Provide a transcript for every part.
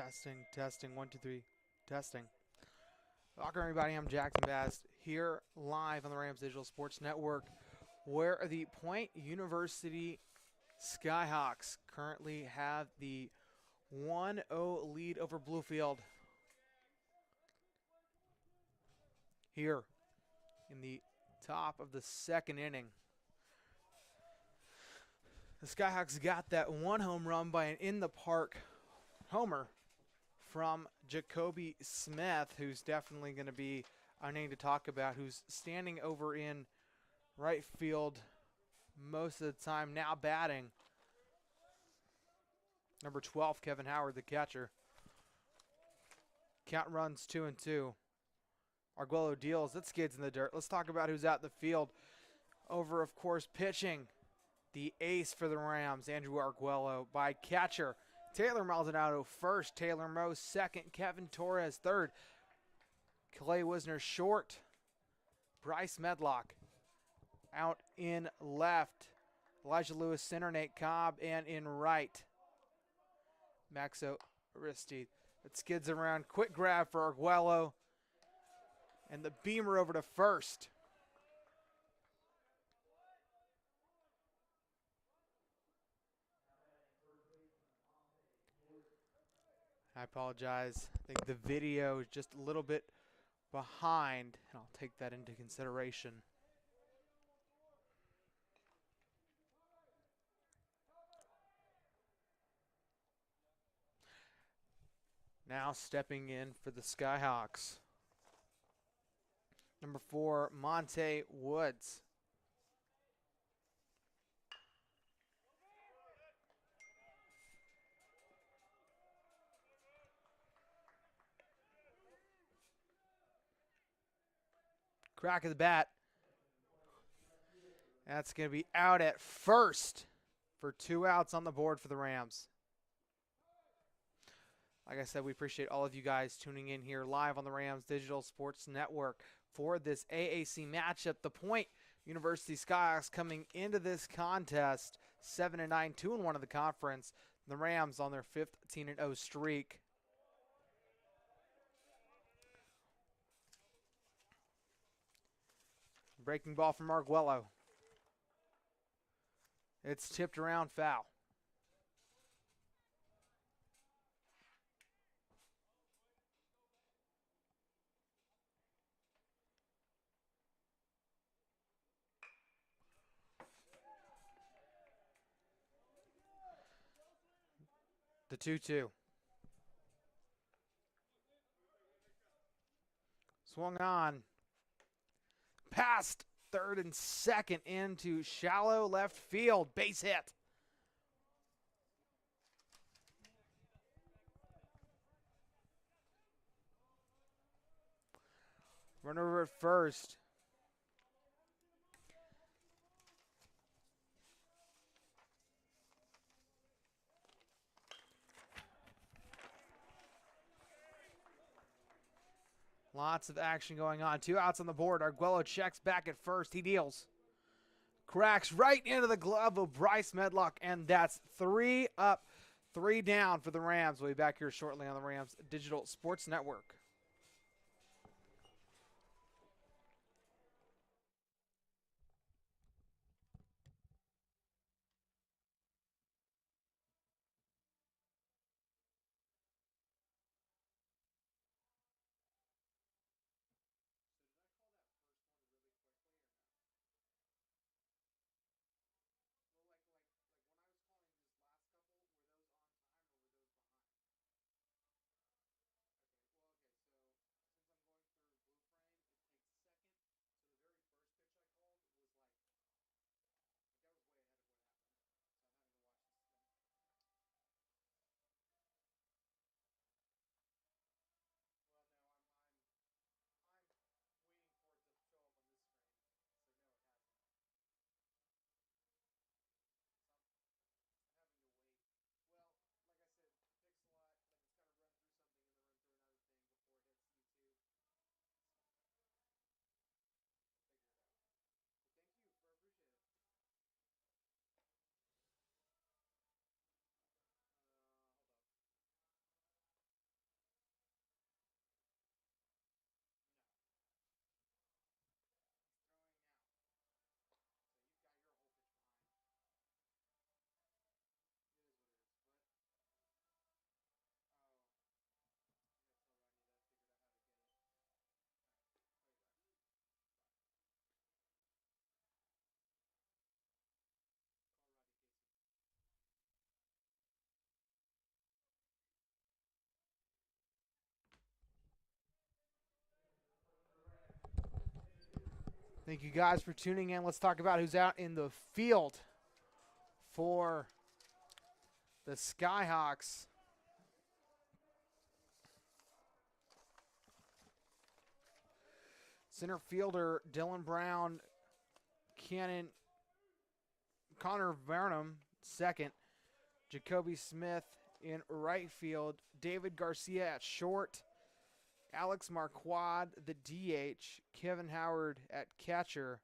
Testing, testing, 1, 2, 3, testing. Welcome everybody, I'm Jackson Bast here live on the Rams Digital Sports Network, where the Point University Skyhawks currently have the 1-0 lead over Bluefield here in the top of the second inning. The Skyhawks got that one home run by an in-the-park homer from Jacoby Smith, who's definitely going to be a name to talk about, who's standing over in right field most of the time, now batting. Number 12, Kevin Howard, the catcher. Count runs 2-2. Arguello deals. It skids in the dirt. Let's talk about who's out in the field. Over, of course, pitching. The ace for the Rams, Andrew Arguello, by catcher Taylor Maldonado first, Taylor Moe second, Kevin Torres third, Clay Wisner short, Bryce Medlock out in left, Elijah Lewis center, Nate Cobb, and in right, Maxo Aristide. It skids around, quick grab for Arguello, and the beamer over to first. I apologize. I think the video is just a little bit behind, and I'll take that into consideration. Now stepping in for the Skyhawks, number 4, Monte Woods. Crack of the bat. That's going to be out at first for 2 outs on the board for the Rams. Like I said, we appreciate all of you guys tuning in here live on the Rams Digital Sports Network for this AAC matchup. The Point University Skyhawks coming into this contest 7-9, 2-1 of the conference. The Rams on their 15-0 streak. Breaking ball from Arguello. It's tipped around, foul. The 2-2. Swung on. Past third and second into shallow left field. Base hit. Runner over at first. Lots of action going on. 2 outs on the board. Arguello checks back at first. He deals. Cracks right into the glove of Bryce Medlock, and that's 3 up, 3 down for the Rams. We'll be back here shortly on the Rams Digital Sports Network. Thank you guys for tuning in. Let's talk about who's out in the field for the Skyhawks. Center fielder Dylan Brown, Connor Varnum, second. Jacoby Smith in right field. David Garcia at short. Alex Marquardt, the DH. Kevin Howard at catcher.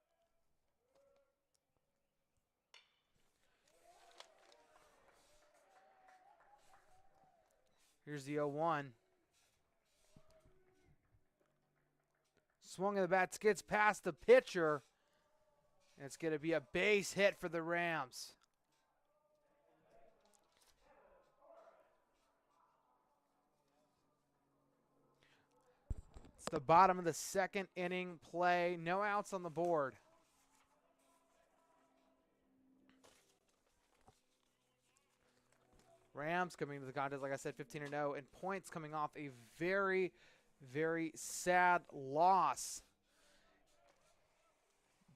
Here's the 0-1. Swung of the bat, gets past the pitcher. And it's going to be a base hit for the Rams. It's the bottom of the second inning play. No outs on the board. Rams coming into the contest, like I said, 15-0, and points coming off a very, very sad loss.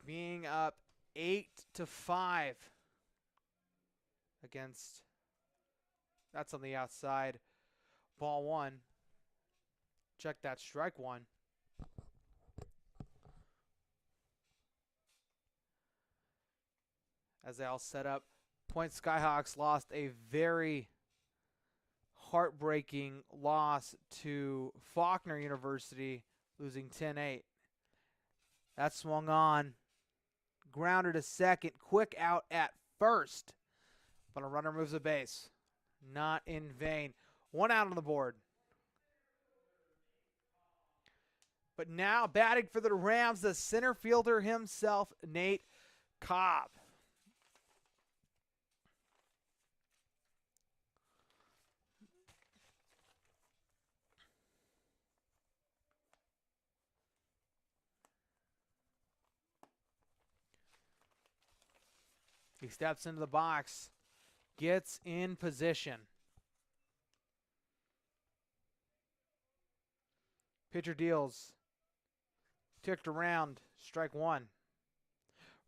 Being up 8-5 against, that's on the outside. Ball one. Check that, strike one. As they all set up. Point Skyhawks lost a very heartbreaking loss to Faulkner University, losing 10-8. That swung on. Grounded to second. Quick out at first. But a runner moves the base. Not in vain. One out on the board. But now batting for the Rams, the center fielder himself, Nate Cobb. He steps into the box, gets in position. Pitcher deals. Ticked around, strike one.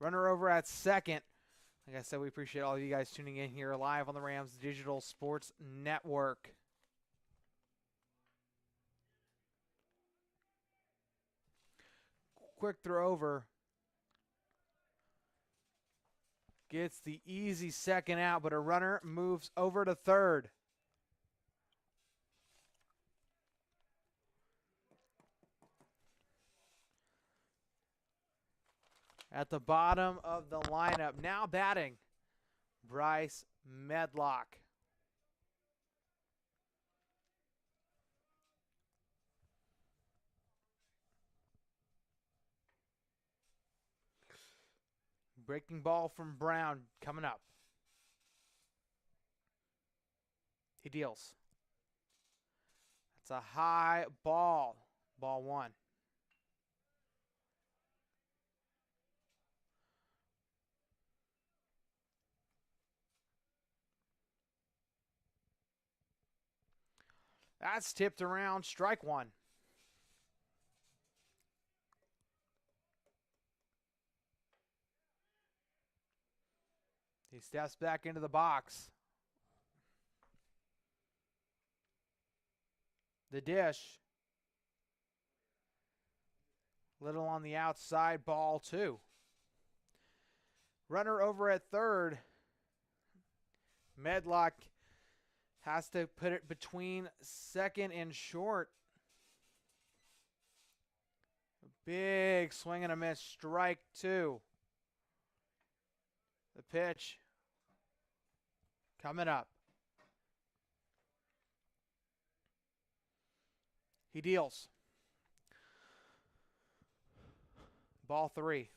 Runner over at second. Like I said, we appreciate all of you guys tuning in here live on the Rams Digital Sports Network. Quick throw over. Gets the easy second out, but a runner moves over to third. At the bottom of the lineup, now batting, Bryce Medlock. Breaking ball from Brown coming up. He deals. That's a high ball. Ball one. That's tipped around. Strike one. He steps back into the box. The dish. Little on the outside, ball two. Runner over at third. Medlock has to put it between second and short. Big swing and a miss, strike two. The pitch coming up. He deals. Ball three.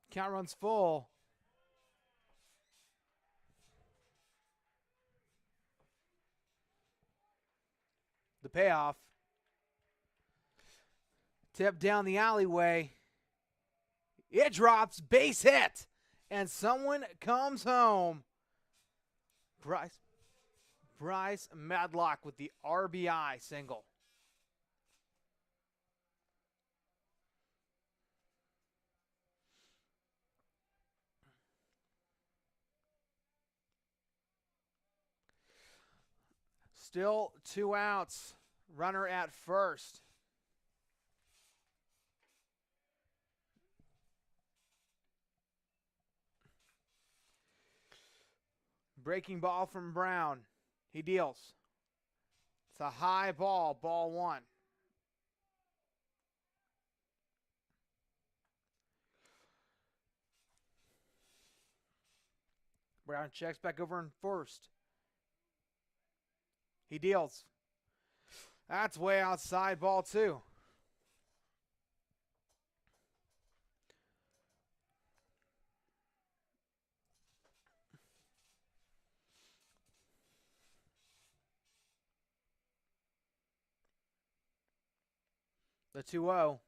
Count runs full. The payoff. Tip down the alleyway. It drops, base hit, and someone comes home. Bryce Medlock with the RBI single. Still 2 outs. Runner at first. Breaking ball from Brown. He deals. It's a high ball, ball 1. Brown checks back over in first. He deals. That's way outside, ball 2. The 2-0.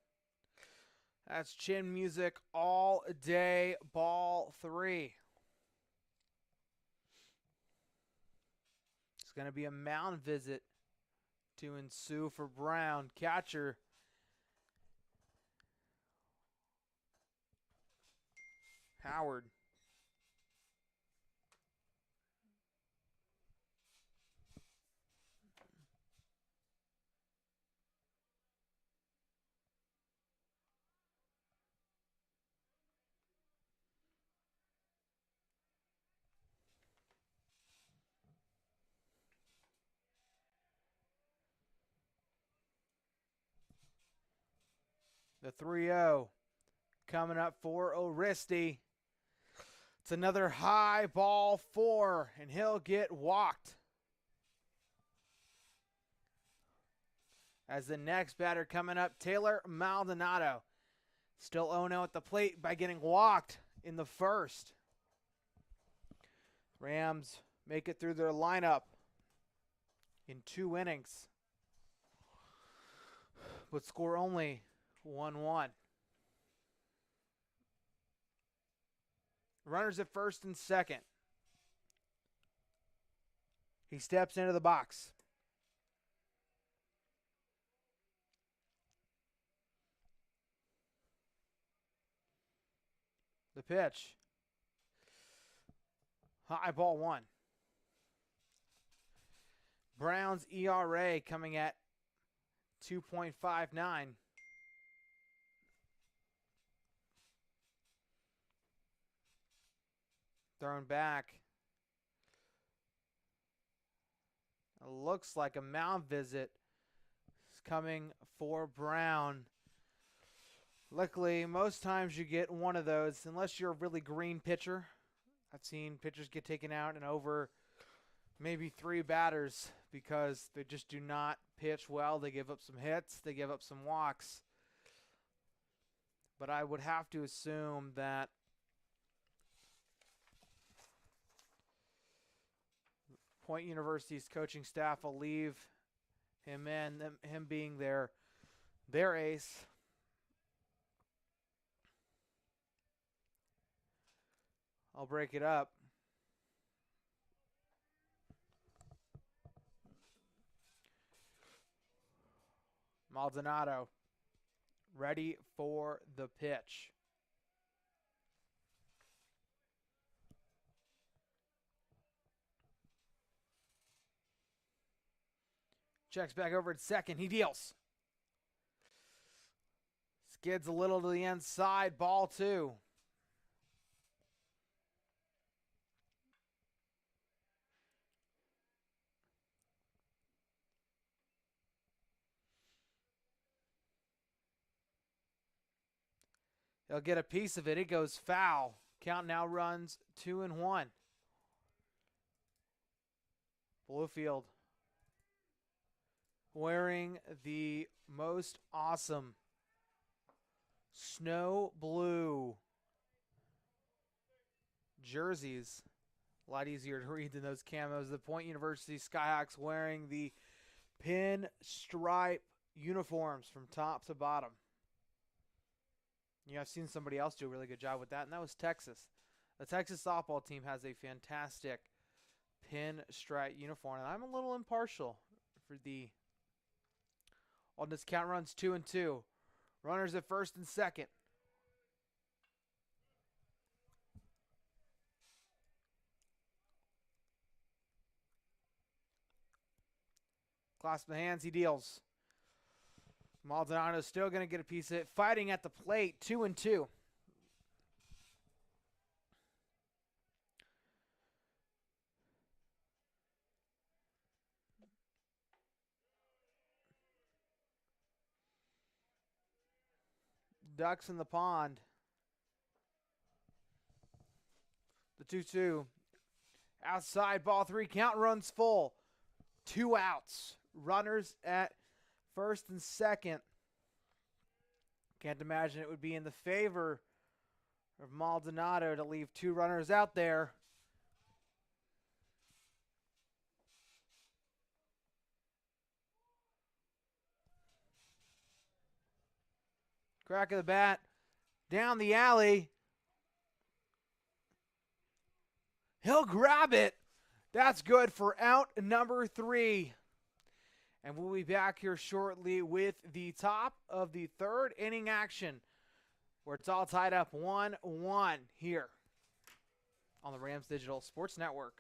That's chin music all day, ball 3. It's going to be a mound visit to ensue for Brown. Catcher Howard. The 3-0 coming up for Oristi. It's another high ball 4, and he'll get walked. As the next batter coming up, Taylor Maldonado. Still 0-0 at the plate by getting walked in the first. Rams make it through their lineup in 2 innings, but score only 1-1. Runners at first and second. He steps into the box. The pitch. High ball 1. Brown's ERA coming at 2.59. Thrown back. It looks like a mound visit is coming for Brown. Luckily, most times you get one of those, unless you're a really green pitcher. I've seen pitchers get taken out in over maybe 3 batters because they just do not pitch well. They give up some hits. They give up some walks. But I would have to assume that Point University's coaching staff will leave him in, him being their ace. I'll break it up. Maldonado ready for the pitch. Checks back over at second. He deals. Skids a little to the inside. Ball 2. He'll get a piece of it. It goes foul. Count now runs 2-1. Bluefield wearing the most awesome snow blue jerseys. A lot easier to read than those camos. The Point University Skyhawks wearing the pinstripe uniforms from top to bottom. Yeah, I've seen somebody else do a really good job with that, and that was Texas. The Texas softball team has a fantastic pinstripe uniform, and I'm a little impartial for the. On this count runs 2-2. Runners at first and second. Clasp the hands, he deals. Maldonado still going to get a piece of it. Fighting at the plate, 2-2. Ducks in the pond. The 2-2. Outside, ball 3. Count runs full. 2 outs. Runners at first and second. Can't imagine it would be in the favor of Maldonado to leave 2 runners out there. Crack of the bat. Down the alley. He'll grab it. That's good for out number 3. And we'll be back here shortly with the top of the 3rd inning action, where it's all tied up 1-1 here on the Rams Digital Sports Network.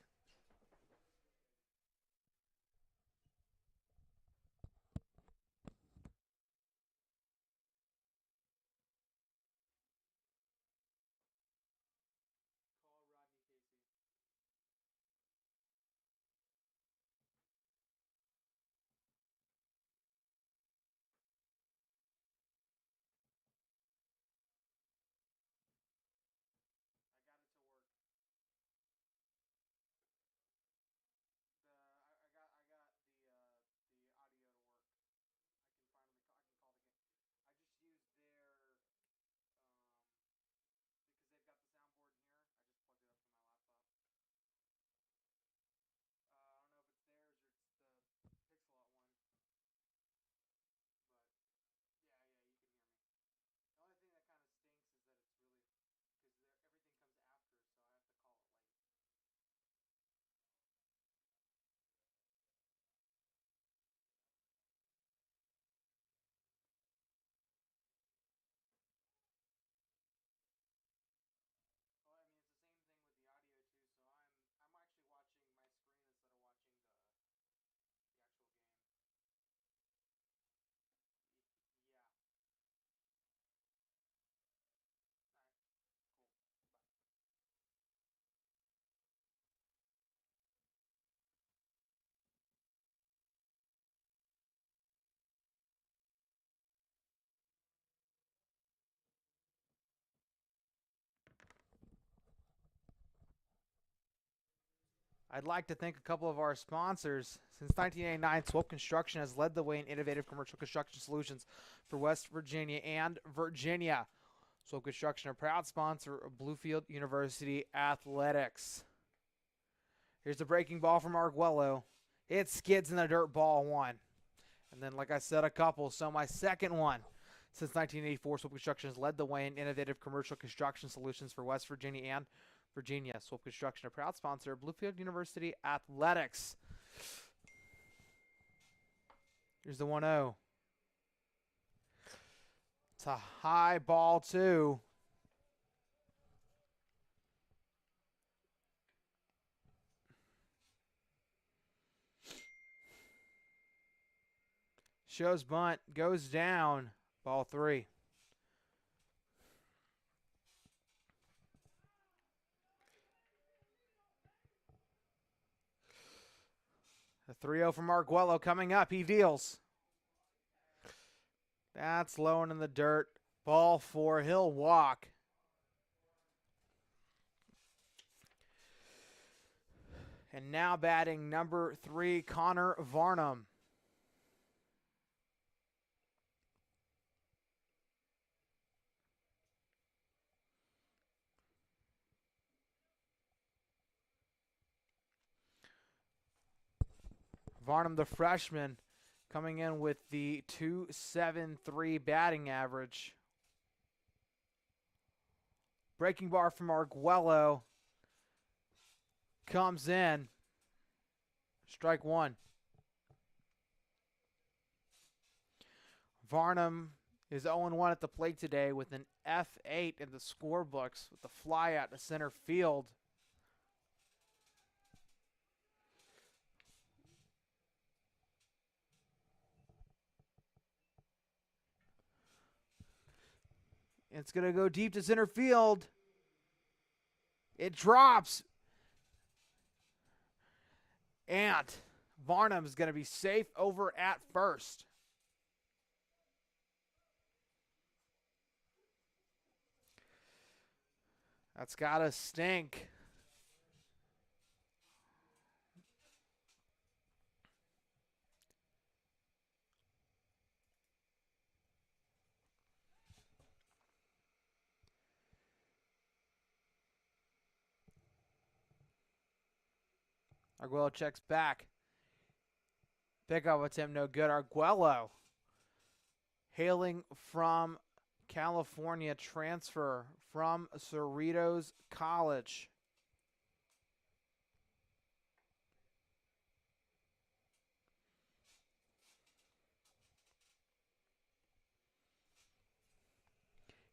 I'd like to thank a couple of our sponsors. Since 1989, Swope Construction has led the way in innovative commercial construction solutions for West Virginia and Virginia. Swope Construction, a proud sponsor of Bluefield University Athletics. Here's the breaking ball from Arguello. It skids in the dirt, ball 1. And then, like I said, a couple. So my second one. Since 1984, Swope Construction has led the way in innovative commercial construction solutions for West Virginia and Virginia. Swope Construction, a proud sponsor of Bluefield University Athletics. Here's the 1-0. It's a high ball, 2. Shows bunt, goes down, ball 3. The 3-0 from Arguello coming up. He deals. That's low and in the dirt. Ball 4. He'll walk. And now batting number 3, Connor Varnum. Varnum, the freshman, coming in with the .273 batting average. Breaking bar from Arguello comes in. Strike 1. Varnum is 0-1 at the plate today with an F8 in the scorebooks with the fly out to center field. It's going to go deep to center field. It drops. And Varnum is going to be safe over at first. That's got to stink. Arguello checks back. Pickoff attempt no good. Arguello, hailing from California, transfer from Cerritos College.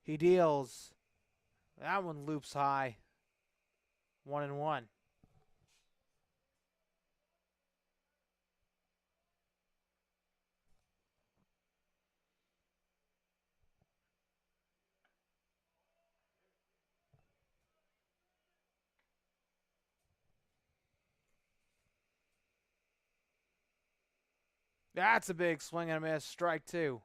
He deals. That one loops high. 1-1. That's a big swing and a miss. Strike two.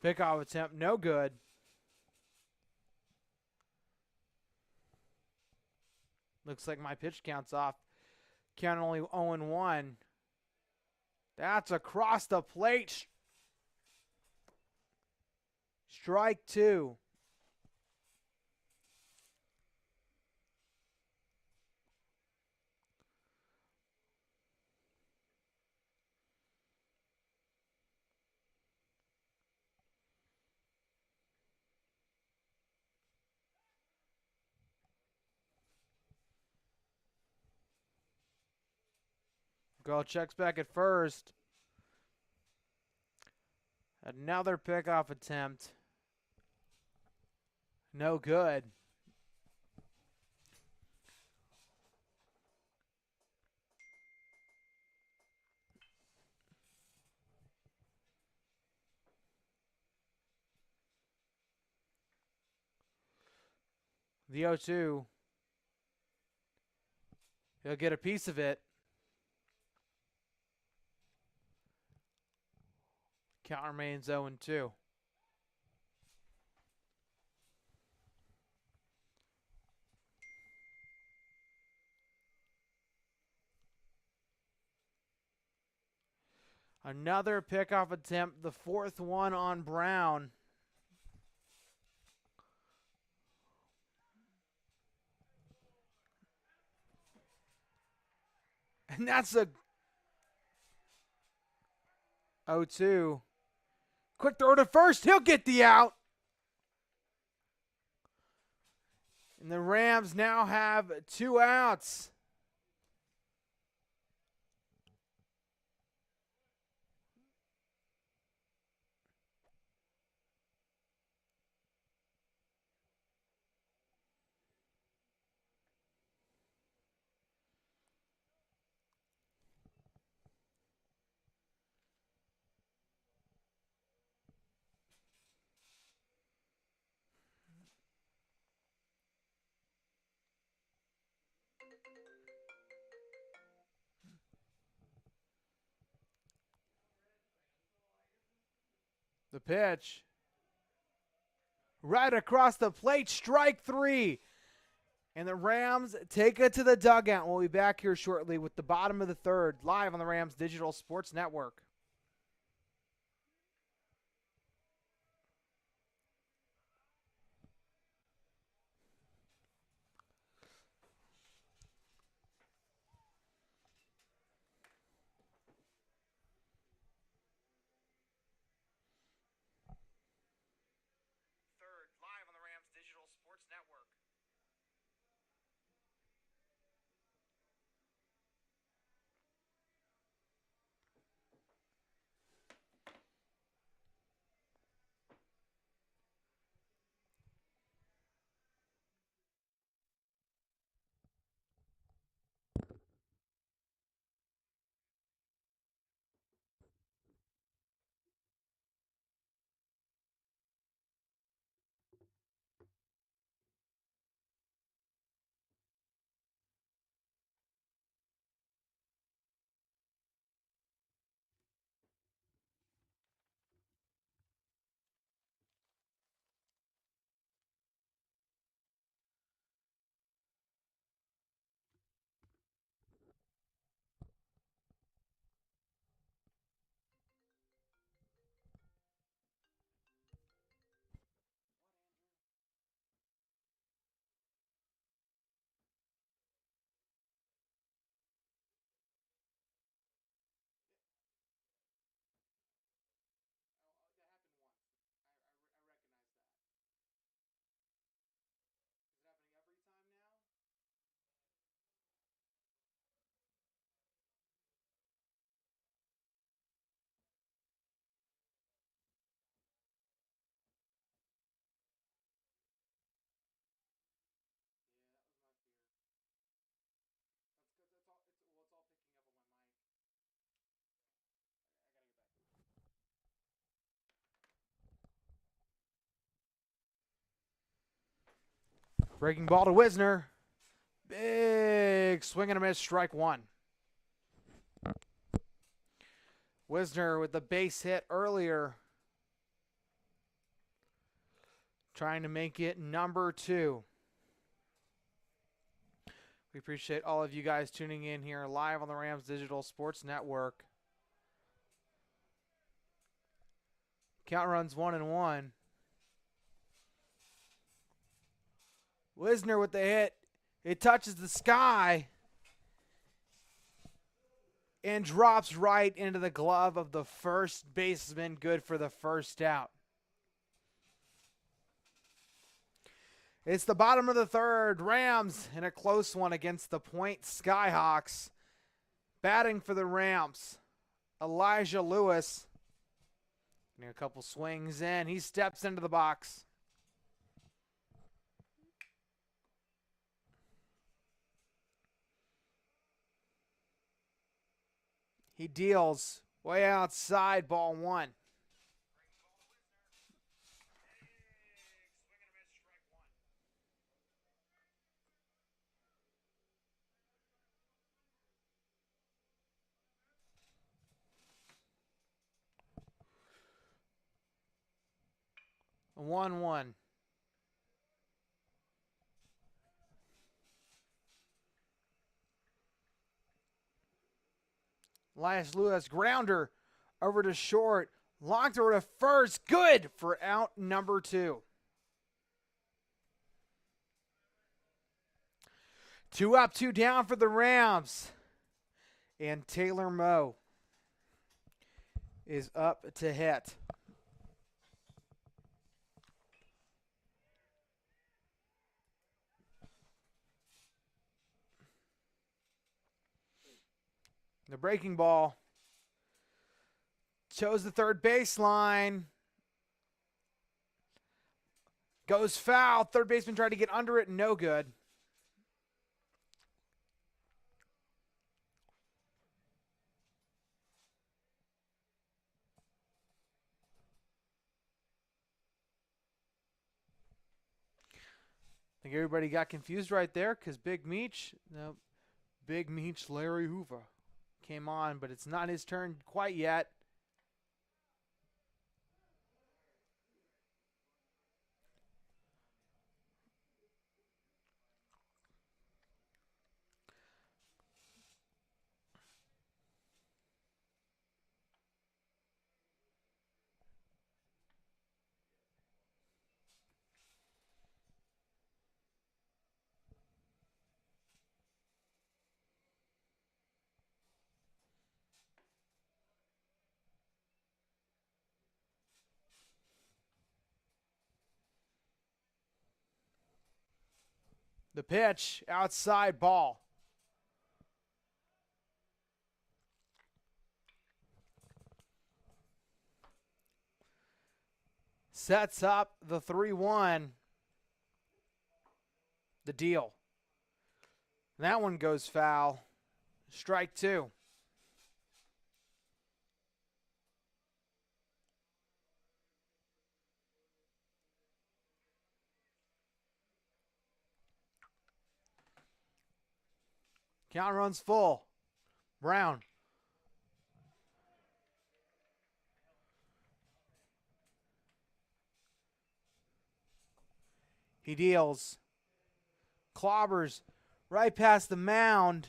Pickoff attempt, no good. Looks like my pitch count's off. Count only 0-1. That's across the plate. Strike two. Girl checks back at first. Another pickoff attempt. No good. The 0-2. He'll get a piece of it. Count remains 0-2. Another pickoff attempt, the fourth one on Brown. And that's a 0-2. Quick throw to first. He'll get the out. And the Rams now have 2 outs. The pitch. Right across the plate, strike three. And the Rams take it to the dugout. We'll be back here shortly with the bottom of the third, live on the Rams Digital Sports Network. Third, live on the Rams Digital Sports Network. Breaking ball to Wisner. Big swing and a miss, strike one. Wisner with the base hit earlier. Trying to make it number 2. We appreciate all of you guys tuning in here live on the Rams Digital Sports Network. Count runs 1-1. Wisner with the hit. It touches the sky and drops right into the glove of the first baseman. Good for the first out. It's the bottom of the third. Rams in a close one against the Point Skyhawks. Batting for the Rams, Elijah Lewis. Getting a couple swings in. He steps into the box. He deals way outside, ball 1. 1-1. Elias Lewis, grounder over to short. Locked over to first. Good for out number 2. 2 up, 2 down for the Rams. And Taylor Moe is up to hit. The breaking ball chose the third baseline. Goes foul. Third baseman tried to get under it. No good. I think everybody got confused right there because Big Meech, Larry Hoover came on, but it's not his turn quite yet. The pitch, outside ball. Sets up the 3-1. The deal. That one goes foul. Strike 2. Count runs full. Brown. He deals. Clobbers right past the mound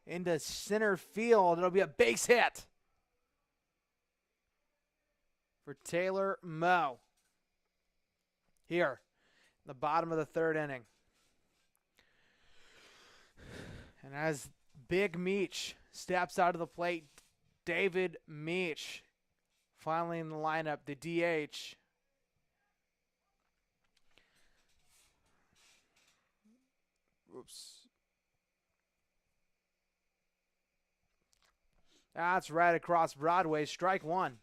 into center field. It'll be a base hit for Taylor Moe. Here, the bottom of the third inning. And as Big Meech steps out of the plate, David Meech finally in the lineup, the DH. Oops. That's right across Broadway, strike 1.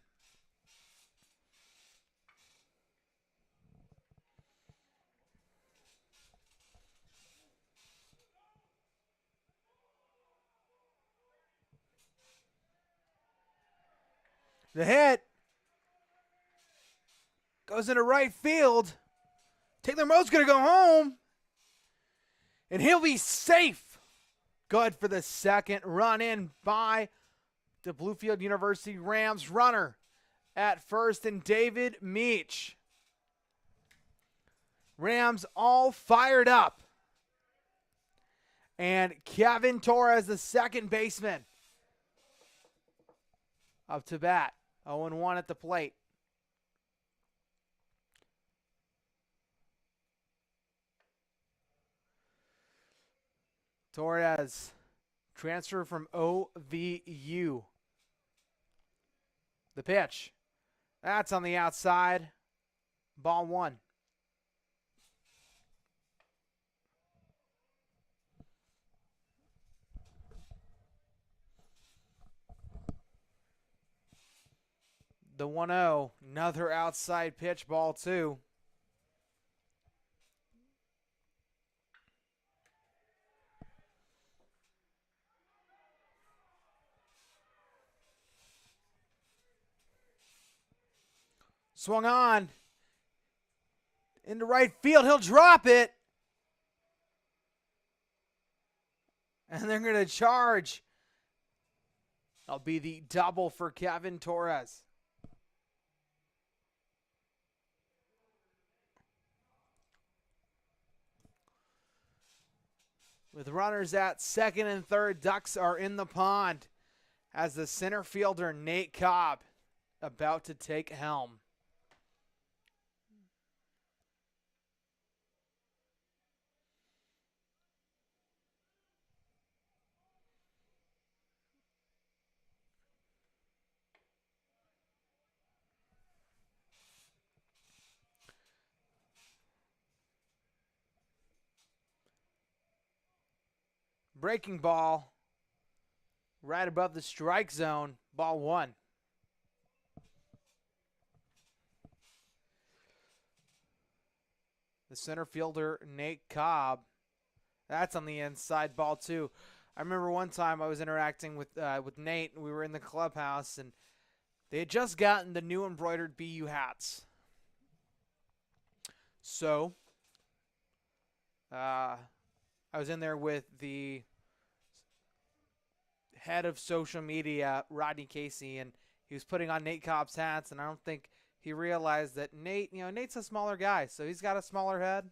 The hit goes into right field. Taylor Moe's going to go home. And he'll be safe. Good for the second run in by the Bluefield University Rams runner at first, and David Meach. Rams all fired up. And Kevin Torres, the second baseman, up to bat. 0-1 at the plate. Torres, transfer from OVU. The pitch. That's on the outside. Ball one. The 1-0. Another outside pitch. Ball two. Swung on. Into right field. He'll drop it. And they're going to charge. That'll be the double for Kevin Torres. With runners at second and third, Ducks are in the pond as the center fielder, Nate Cobb, about to take helm. Breaking ball right above the strike zone. Ball one. The center fielder, Nate Cobb. That's on the inside. Ball two. I remember one time I was interacting with Nate, and we were in the clubhouse, and they had just gotten the new embroidered BU hats. So I was in there with the head of social media, Rodney Casey, and he was putting on Nate Cobb's hats, and I don't think he realized that Nate's a smaller guy, so he's got a smaller head.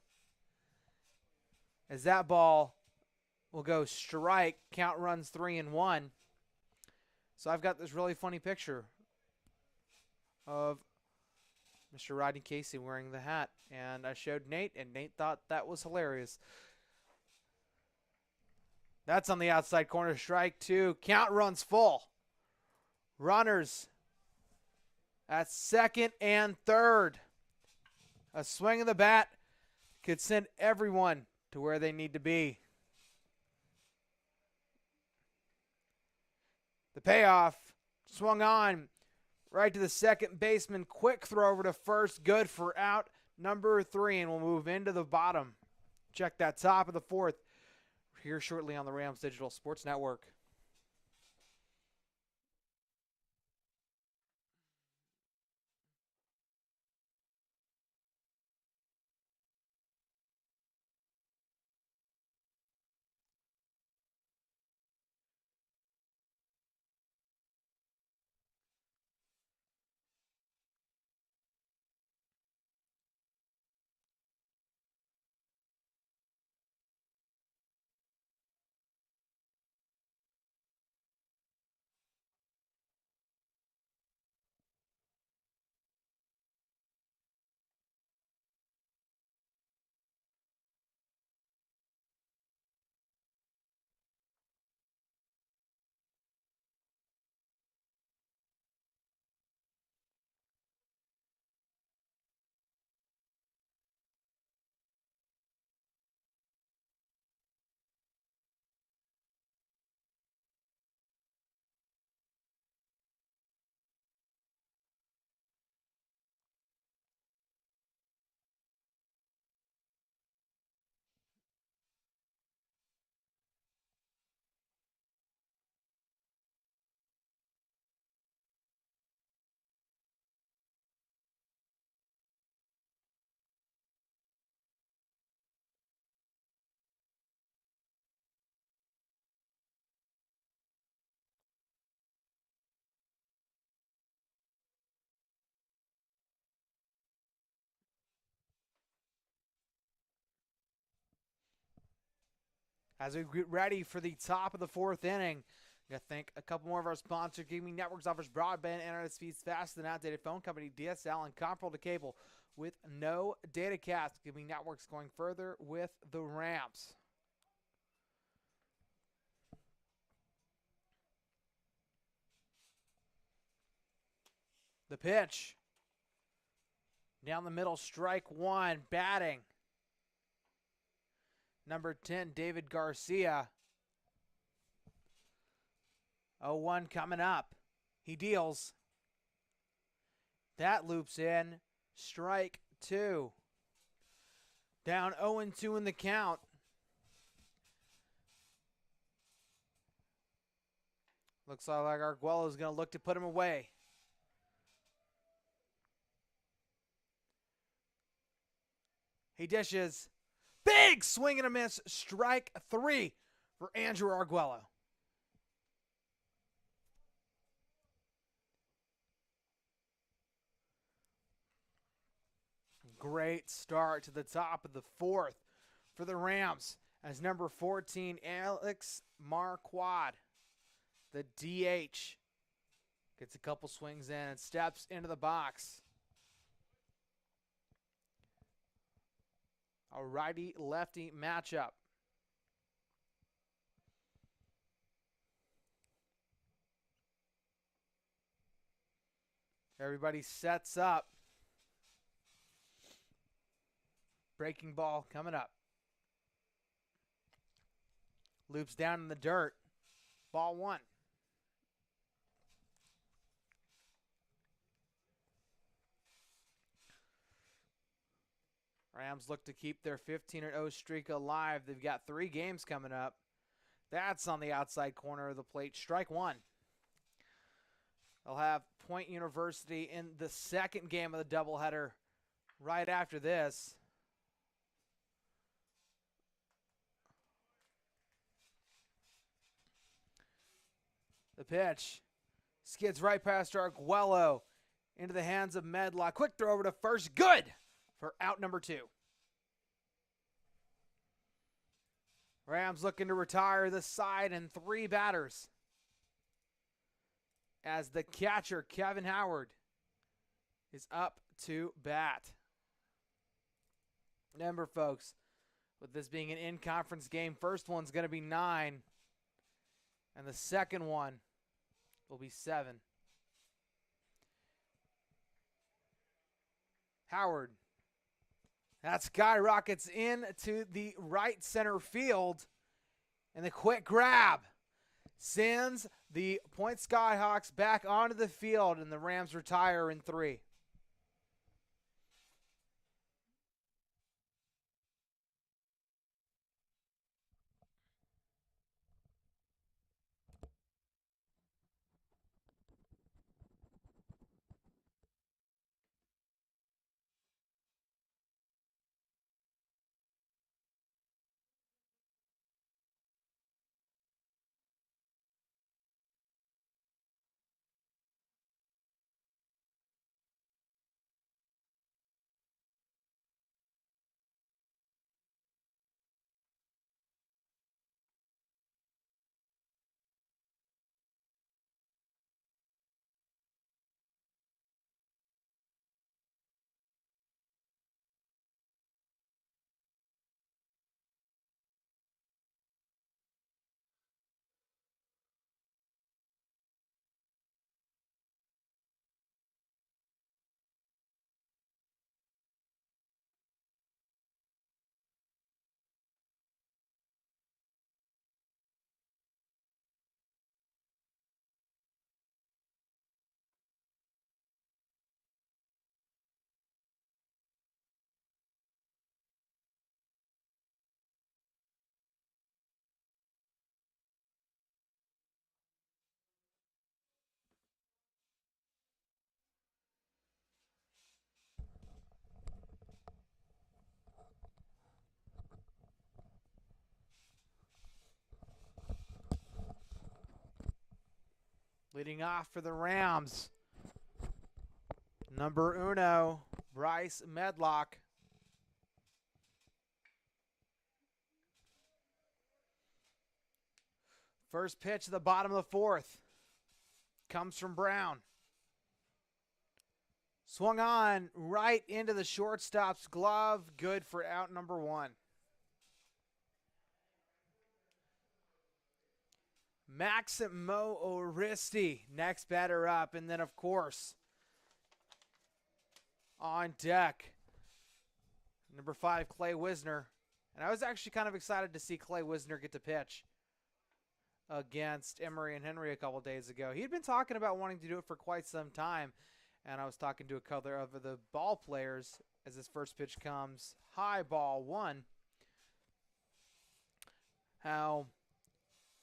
As that ball will go strike, count runs 3-1. So I've got this really funny picture of Mr. Rodney Casey wearing the hat, and I showed Nate, and Nate thought that was hilarious. That's on the outside corner. Strike two. Count runs full. Runners at second and third. A swing of the bat could send everyone to where they need to be. The payoff. Swung on right to the second baseman. Quick throw over to first. Good for out number 3, and we'll move into the bottom. Check that top of the fourth. Here shortly on the Rams Digital Sports Network. As we get ready for the top of the fourth inning, I'm going to thank a couple more of our sponsors. Gaming Networks offers broadband internet speeds faster than outdated phone company DSL and comparable to cable with no data caps. Gaming Networks going further with the Rams. The pitch. Down the middle, strike one, batting. Number 10, David Garcia. 0-1 coming up. He deals. That loops in. Strike two. Down 0-2 in the count. Looks like Arguello is going to look to put him away. He dishes. Big swing and a miss. Strike three for Andrew Arguello. Great start to the top of the fourth for the Rams as number 14, Alex Marquardt, the DH, gets a couple swings in and steps into the box. A righty-lefty matchup. Everybody sets up. Breaking ball coming up. Loops down in the dirt. Ball one. Rams look to keep their 15-0 streak alive. They've got 3 games coming up. That's on the outside corner of the plate. Strike one. They'll have Point University in the second game of the doubleheader right after this. The pitch skids right past Arguello into the hands of Medlock. Quick throw over to first. Good for out number 2. Rams looking to retire the side and 3 batters as the catcher, Kevin Howard, is up to bat. Remember, folks, with this being an in-conference game, first one's going to be 9, and the second one will be 7. Howard. That skyrockets into the right center field. And the quick grab sends the Point Skyhawks back onto the field, and the Rams retire in 3. Leading off for the Rams, number 1, Bryce Medlock. First pitch at the bottom of the fourth comes from Brown. Swung on right into the shortstop's glove. Good for out number one. Maximo Oristi, next batter up. And then, of course, on deck, number 5, Clay Wisner. And I was actually kind of excited to see Clay Wisner get to pitch against Emery and Henry a couple days ago. He had been talking about wanting to do it for quite some time. And I was talking to a couple of the ball players as this first pitch comes. High ball 1. How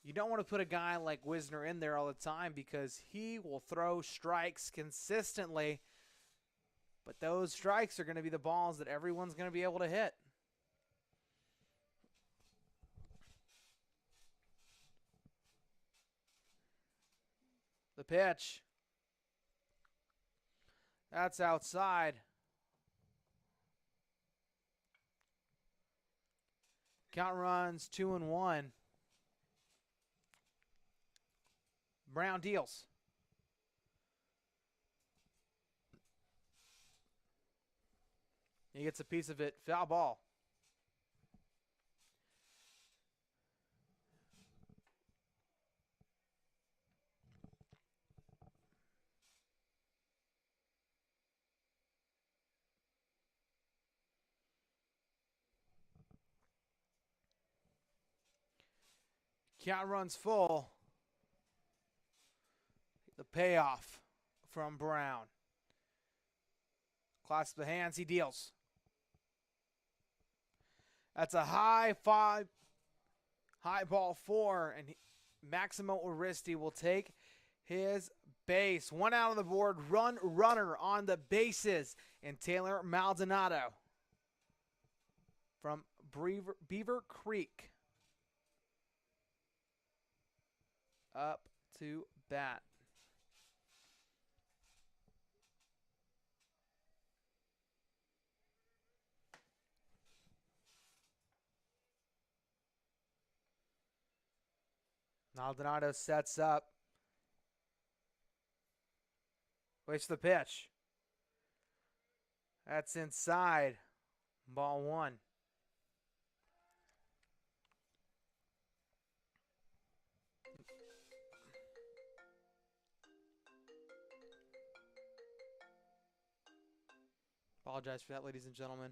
you don't want to put a guy like Wisner in there all the time because he will throw strikes consistently. But those strikes are going to be the balls that everyone's going to be able to hit. The pitch. That's outside. Count runs 2-1. Brown deals. He gets a piece of it. Foul ball. Count runs full. The payoff from Brown. Clasp the hands, he deals. That's a high ball 4, and Maximo Oristi will take his base. 1 out on the board, runner on the bases, and Taylor Maldonado from Beaver Creek up to bat. Maldonado sets up. Waits the pitch. That's inside. Ball 1. Apologize for that, ladies and gentlemen.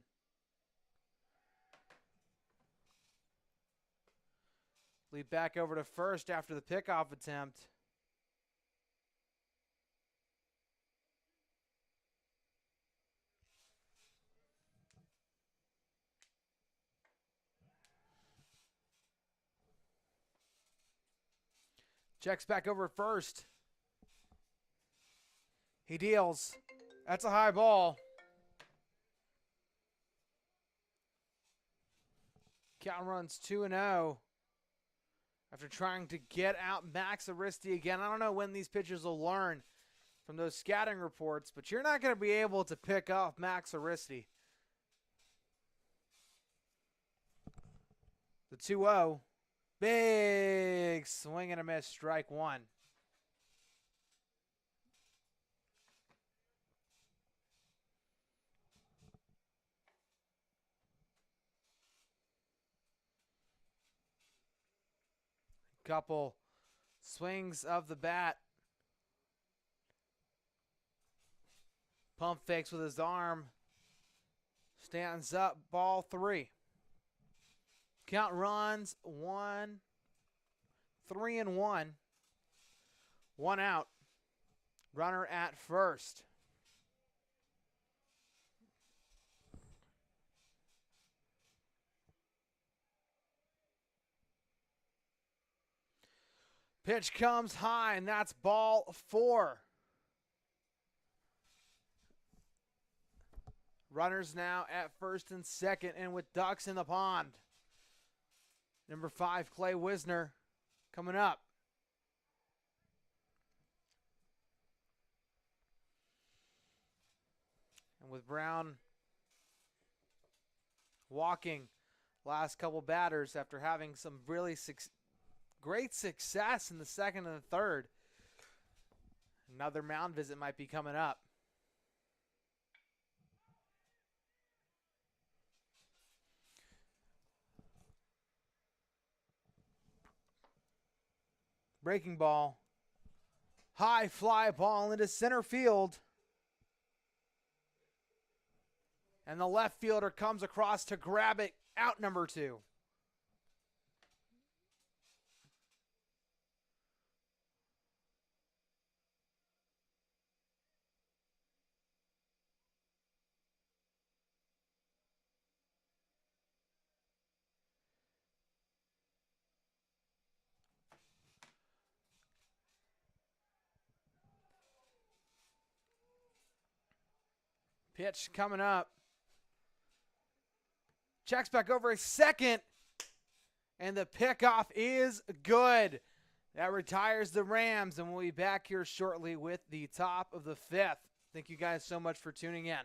Lead back over to first after the pickoff attempt. Checks back over at first. He deals. That's a high ball. Count runs 2-0. After trying to get out Max Oristi again. I don't know when these pitchers will learn from those scouting reports, but you're not going to be able to pick off Max Oristi. The 2-0. Big swing and a miss, strike 1. Couple swings of the bat. Pump fakes with his arm. Stands up, ball 3. Count runs 3-1. 1 out. Runner at first. Pitch comes high, and that's ball 4. Runners now at first and second, and with ducks in the pond. Number 5, Clay Wisner, coming up. And with Brown walking last couple batters after having some really great success in the second and the third. Another mound visit might be coming up. Breaking ball. High fly ball into center field. And the left fielder comes across to grab it. Out number 2. Pitch coming up. Checks back over a second. And the pickoff is good. That retires the Rams, and we'll be back here shortly with the top of the 5th. Thank you guys so much for tuning in.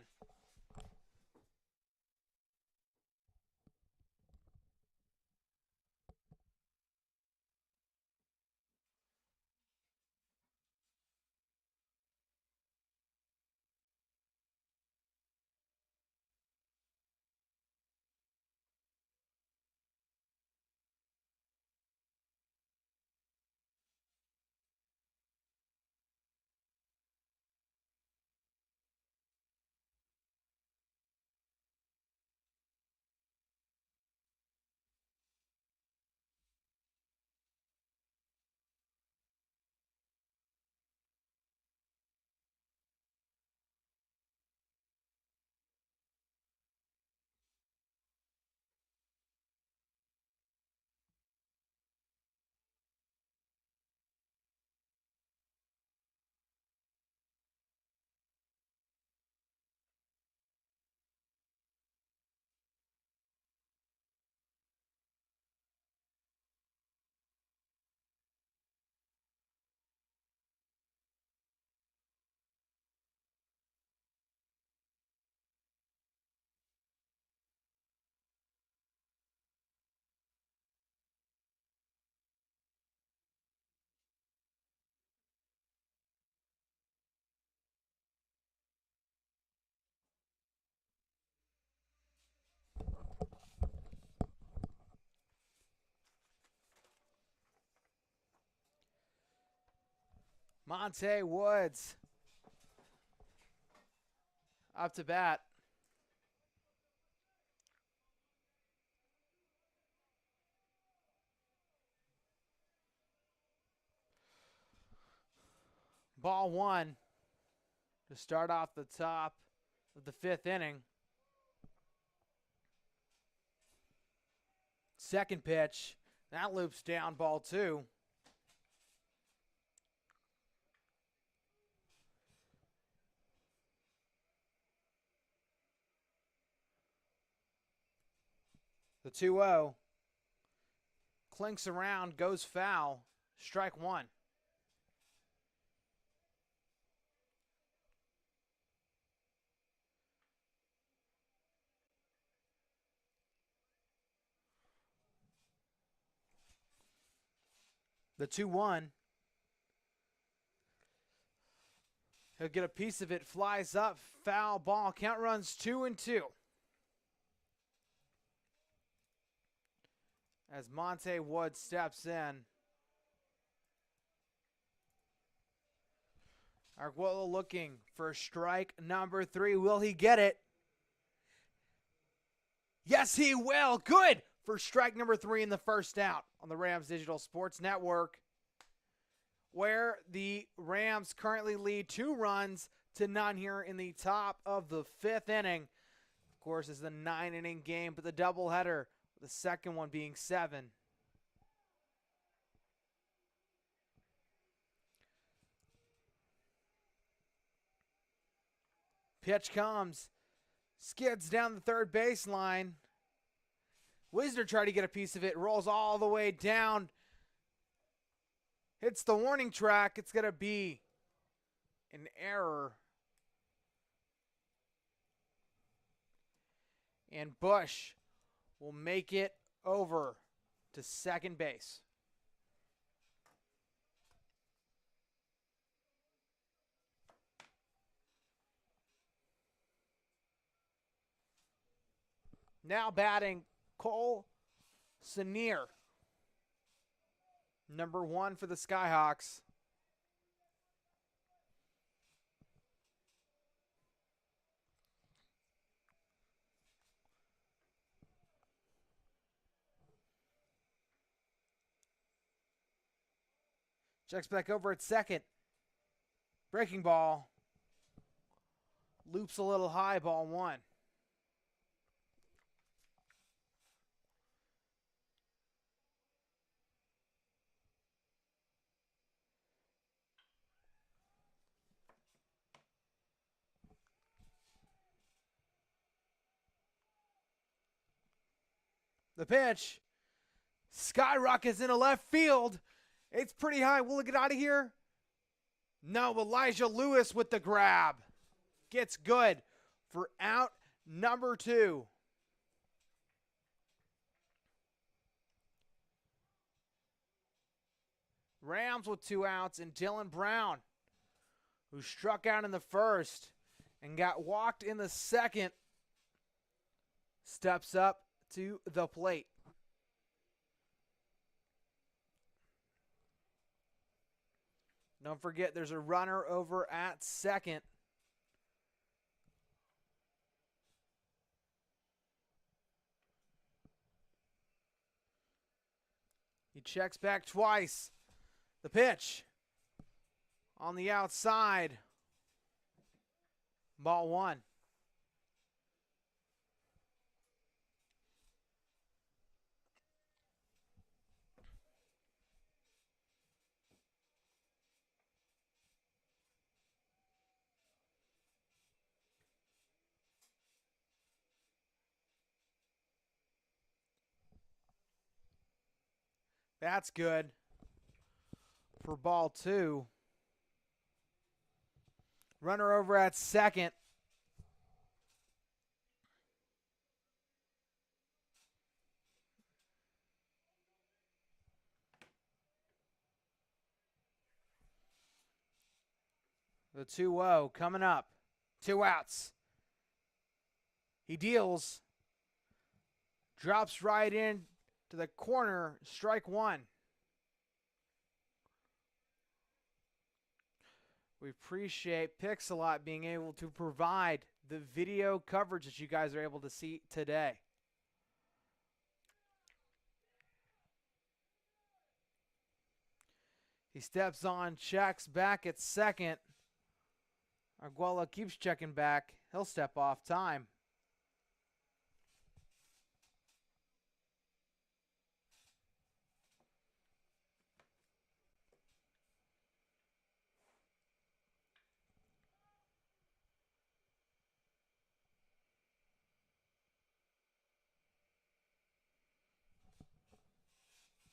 Monte Woods up to bat. Ball 1 to start off the top of the 5th inning. Second pitch, that loops down, ball 2. The 2-0 clinks around, goes foul, strike 1. The 2-1. He'll get a piece of it, flies up, foul ball. Count runs 2-2. As Monte Woods steps in. Arguello looking for strike number 3. Will he get it? Yes, he will. Good for strike number 3 in the first out on the Rams Digital Sports Network, where the Rams currently lead 2 runs to none here in the top of the 5th inning. Of course, it's the 9-inning game, but the doubleheader, the second one being 7. Pitch comes. Skids down the third baseline. Wisner tried to get a piece of it. Rolls all the way down. Hits the warning track. It's going to be an error. And Bush will make it over to second base. Now batting Cole Senior, number 1 for the Skyhawks. Checks back over at second. Breaking ball. Loops a little high, ball 1. The pitch skyrockets into left field. It's pretty high. Will it get out of here? No, Elijah Lewis with the grab. Gets good for out number 2. Rams with 2 outs, and Dylan Brown, who struck out in the first and got walked in the second, steps up to the plate. Don't forget, there's a runner over at second. He checks back twice. The pitch on the outside. Ball 1. That's good for ball 2. Runner over at second. The 2-0 coming up. 2 outs. He deals. Drops right in to the corner. Strike 1. We appreciate Pixelot being able to provide the video coverage that you guys are able to see today. He steps on, checks back at second. Arguello keeps checking back. He'll step off time.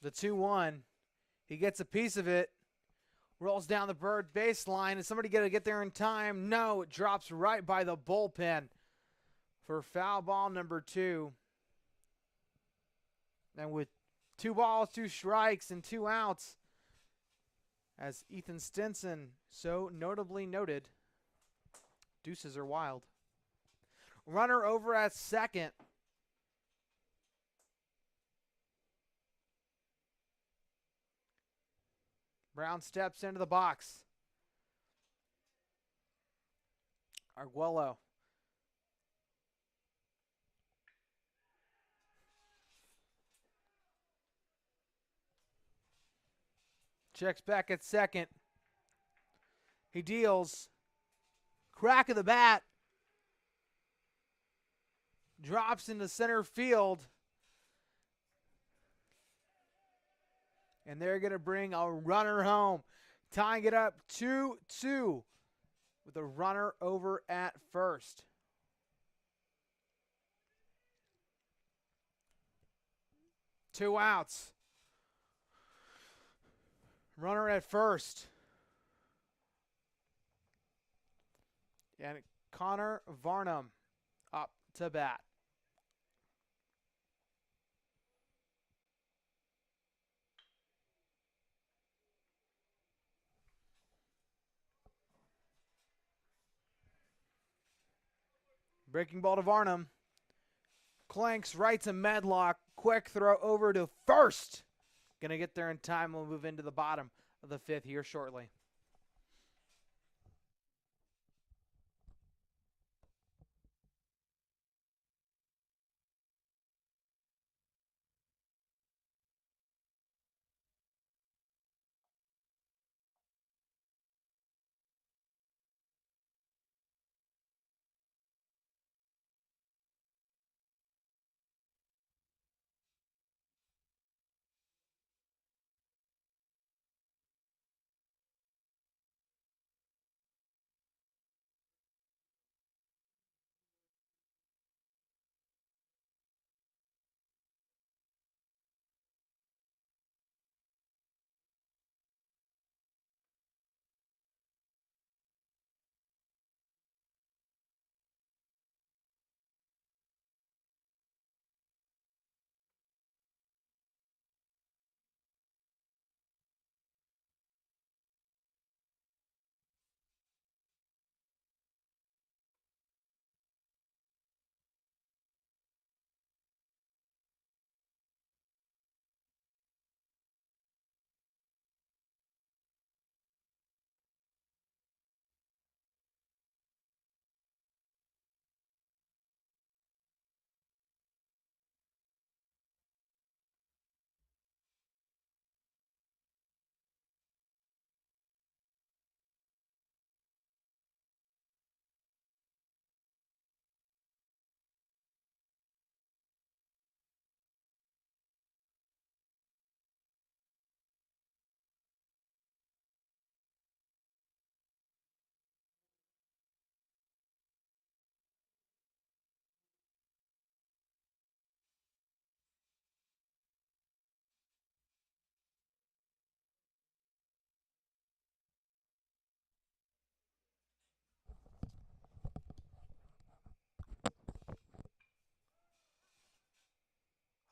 The 2-1. He gets a piece of it. Rolls down the bird baseline. Is somebody going to get there in time? No, it drops right by the bullpen for foul ball number 2. And with 2 balls, 2 strikes, and 2 outs, as Ethan Stinson so notably noted, deuces are wild. Runner over at second. Brown steps into the box. Arguello. Checks back at second. He deals. Crack of the bat. Drops into center field. And they're going to bring a runner home, tying it up 2-2 with a runner over at first. Two outs. Runner at first. And Connor Varnum up to bat. Breaking ball to Varnum. Clanks right to Medlock. Quick throw over to first. Going to get there in time. We'll move into the bottom of the 5th here shortly.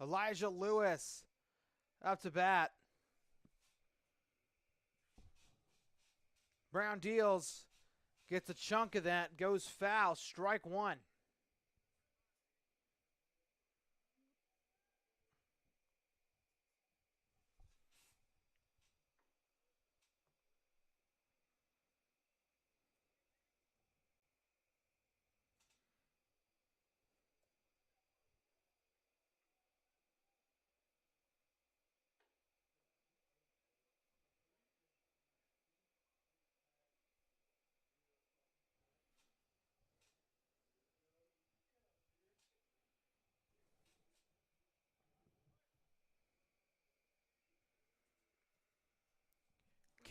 Elijah Lewis up to bat. Brown deals, gets a chunk of that, goes foul, strike 1.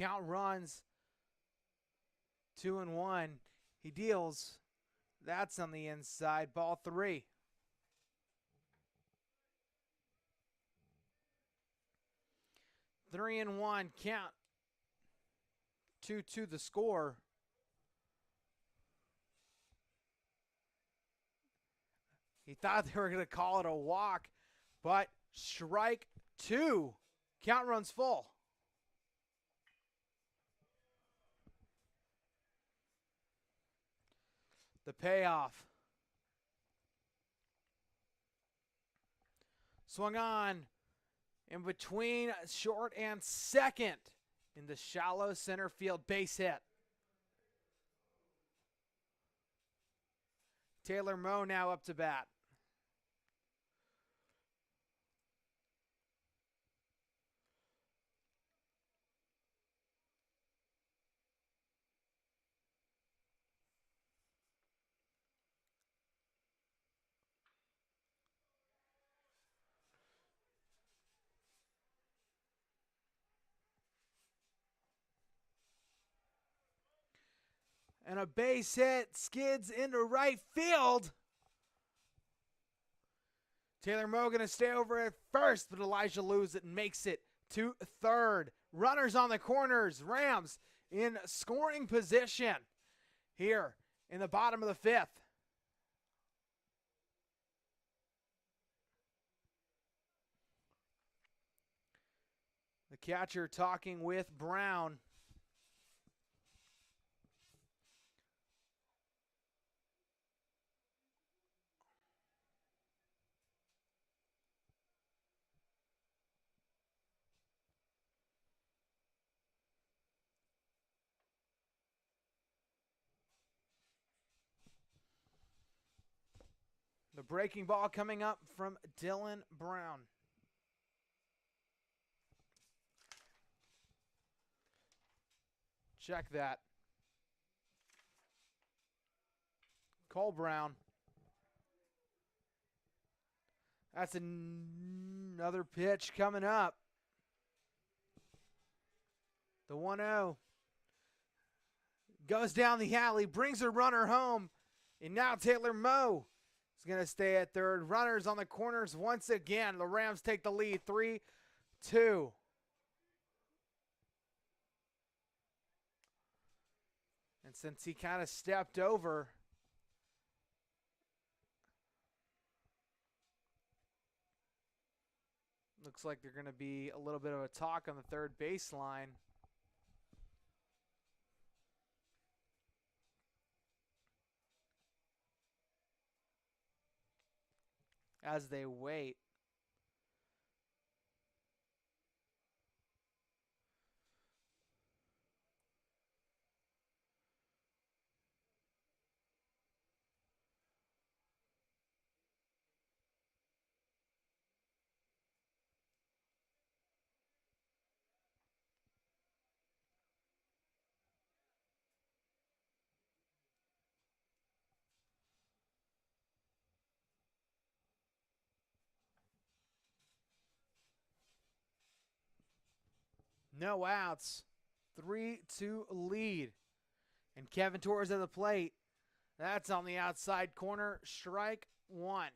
Count runs 2-1. He deals. That's on the inside. Ball 3. Three and one count. 2-2 the score. He thought they were going to call it a walk, but strike 2. Count runs full. The payoff. Swung on in between short and second in the shallow center field base hit. Taylor Moe now up to bat. And a base hit skids into right field. Taylor Moe going to stay over at first, but Elijah Lewis it makes it to third. Runners on the corners. Rams in scoring position here in the bottom of the 5th. The catcher talking with Brown. The breaking ball coming up from Dylan Brown. Check that. Cole Brown. That's another pitch coming up. The 1-0 goes down the alley, brings a runner home, and now Taylor Moe is going to stay at third. Runners on the corners once again. The Rams take the lead, 3-2. And since he kind of stepped over, looks like there's going to be a little bit of a talk on the third baseline. As they wait. No outs. 3-2 lead. And Kevin Torres at the plate. That's on the outside corner. Strike one.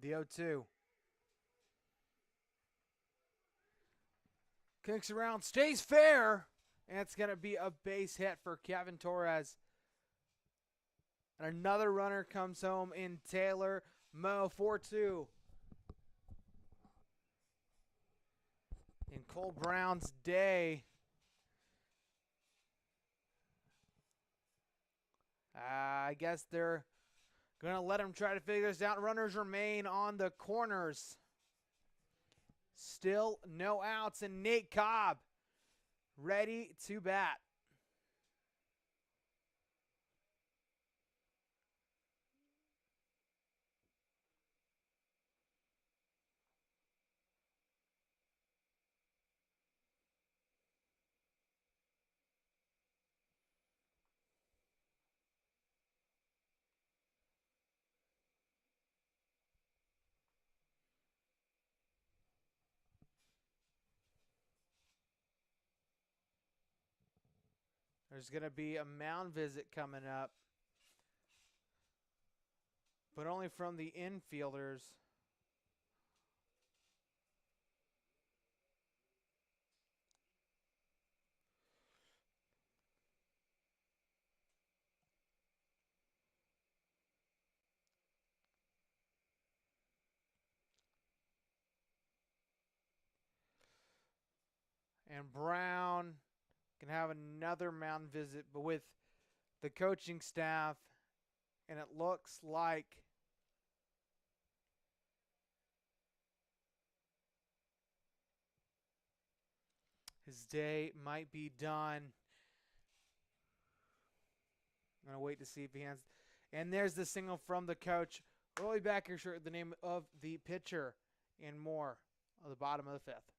The 0-2. Kicks around, stays fair. And it's going to be a base hit for Kevin Torres. And another runner comes home in Taylor Moe, 4-2. In Cole Brown's day. I guess they're going to let him try to figure this out. Runners remain on the corners. Still no outs, and Nate Cobb ready to bat. There's going to be a mound visit coming up, but only from the infielders. And Brown can have another mound visit, but with the coaching staff, and it looks like his day might be done. I'm going to wait to see if he has. And there's the single from the coach. Rolly Backer, the name of the pitcher, and more on the bottom of the fifth.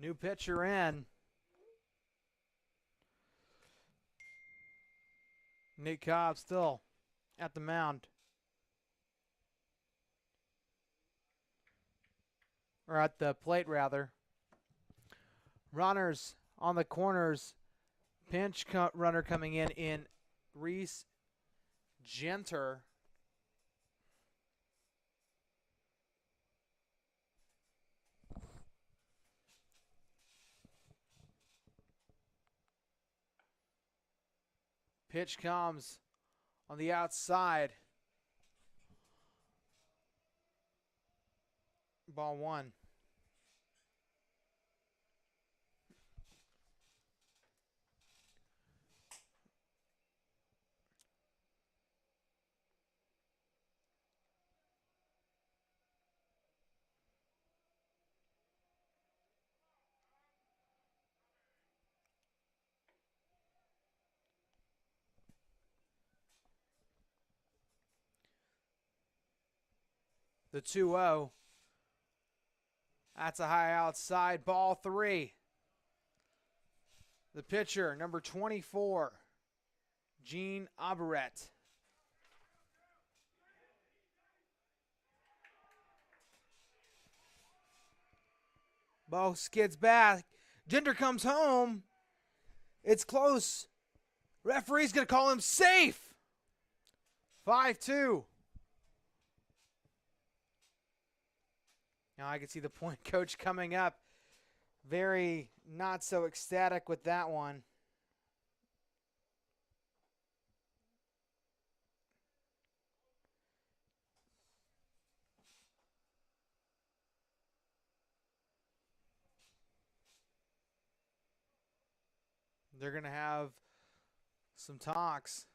New pitcher in. Nate Cobb still at the mound. Or at the plate, rather. Runners on the corners. Pinch runner coming in Reese Genter. Pitch comes on the outside. Ball one. The 2-0. That's a high outside. Ball three. The pitcher, number 24, Gene Auberet. Ball skids back. Gender comes home. It's close. Referee's going to call him safe. 5-2. Now I can see the point coach coming up. Very not so ecstatic with that one. They're going to have some talks.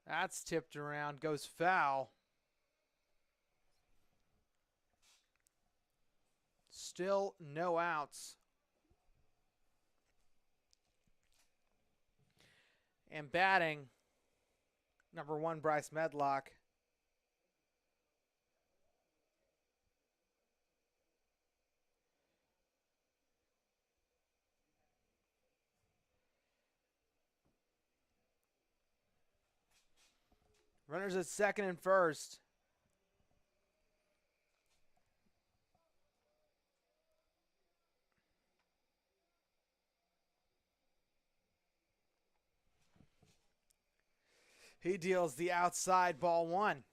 That's tipped around, goes foul. Still no outs. And batting, number 1, Bryce Medlock. Runners at second and first. He deals the outside, ball one.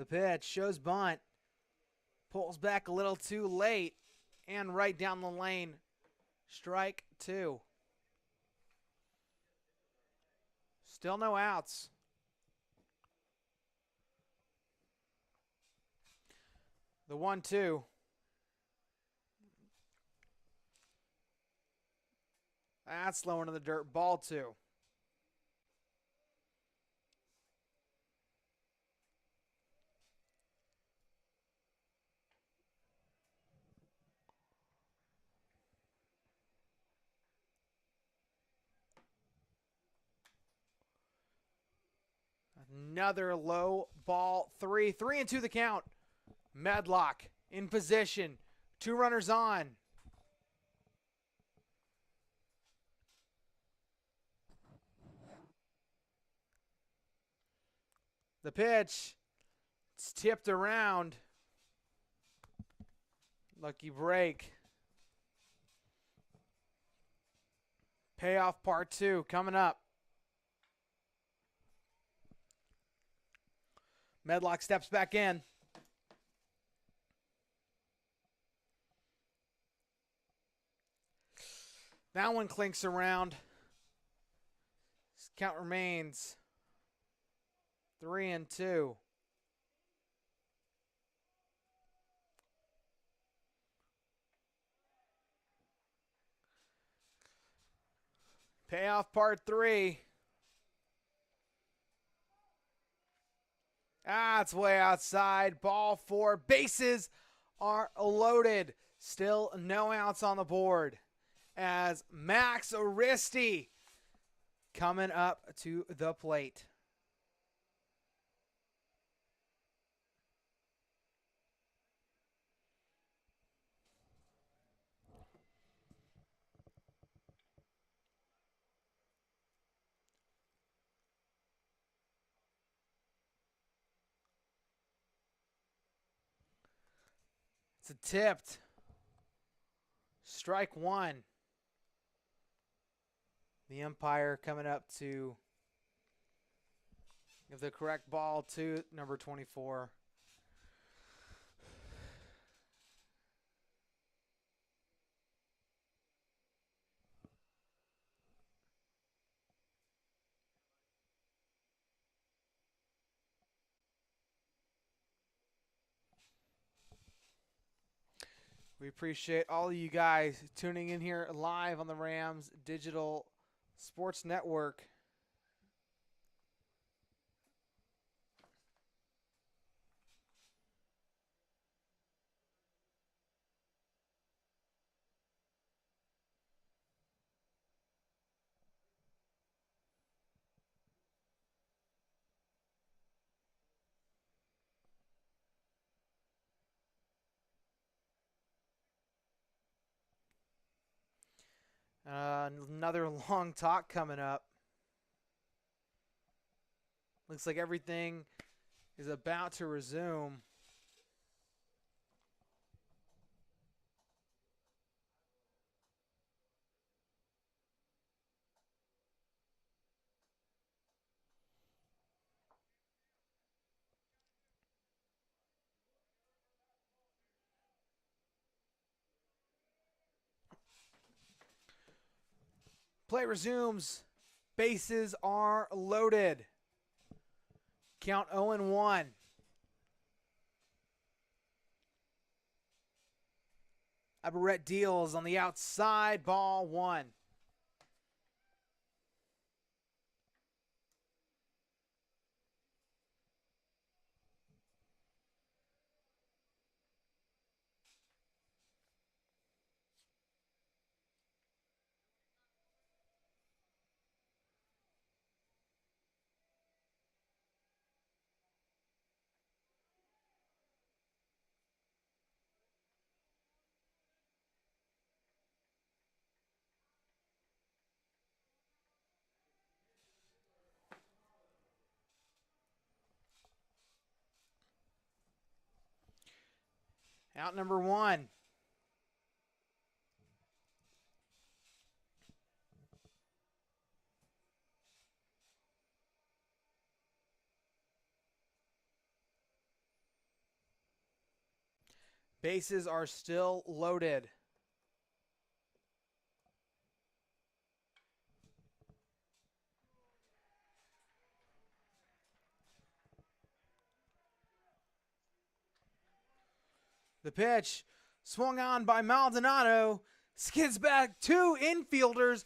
The pitch shows bunt. Pulls back a little too late and right down the lane. Strike two. Still no outs. The 1-2. That's low into the dirt. Ball two. Another low ball three. 3-2 the count. Medlock in position. 2 runners on. The pitch. It's tipped around. Lucky break. Payoff part 2 coming up. Medlock steps back in. That one clinks around. Count remains 3-2. Payoff part 3. It's way outside. Ball 4. Bases are loaded. Still no outs on the board as Max Aristi coming up to the plate. It's a tipped. Strike 1. The umpire coming up to give the correct ball to number 24. We appreciate all of you guys tuning in here live on the Rams Digital Sports Network. Another long talk coming up. Looks like everything is about to resume. Play resumes. Bases are loaded. Count 0-1. Aberrett deals on the outside. Ball 1. Out number 1. Bases are still loaded. The pitch swung on by Maldonado. Skids back. 2 infielders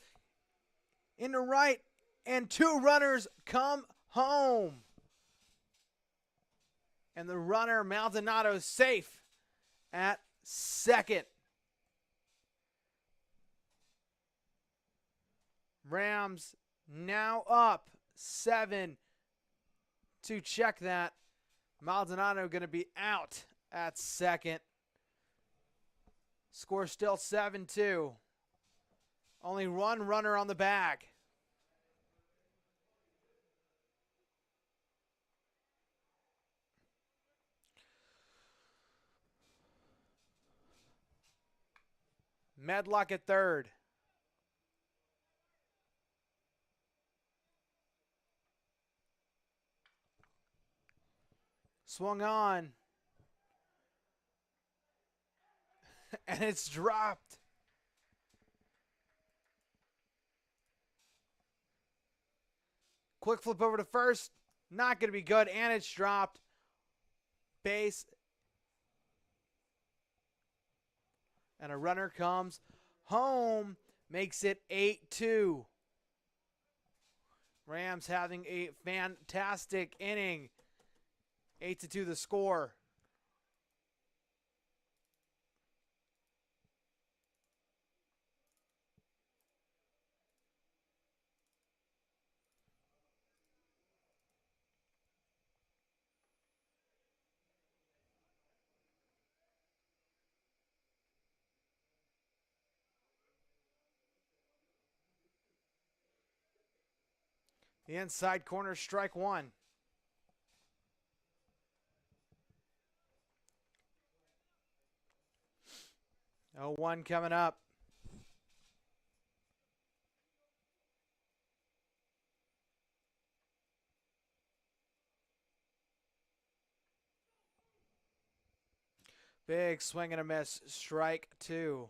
into right, and 2 runners come home. And the runner, Maldonado, safe at second. Rams now up 7 to check that. Maldonado going to be out at second. Score still 7-2. Only 1 runner on the bag. Medlock at third. Swung on. And it's dropped. Quick flip over to first. Not going to be good, and it's dropped. Base. And a runner comes home. Makes it 8-2. Rams having a fantastic inning. 8-2 the score. The inside corner, strike one. 0-1 coming up. Big swing and a miss, strike two.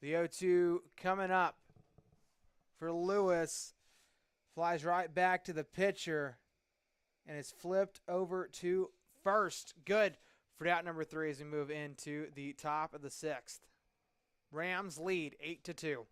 The 0-2 coming up for Lewis. Flies right back to the pitcher. And it's flipped over to first. Good for out number 3 as we move into the top of the 6th. Rams lead 8-2.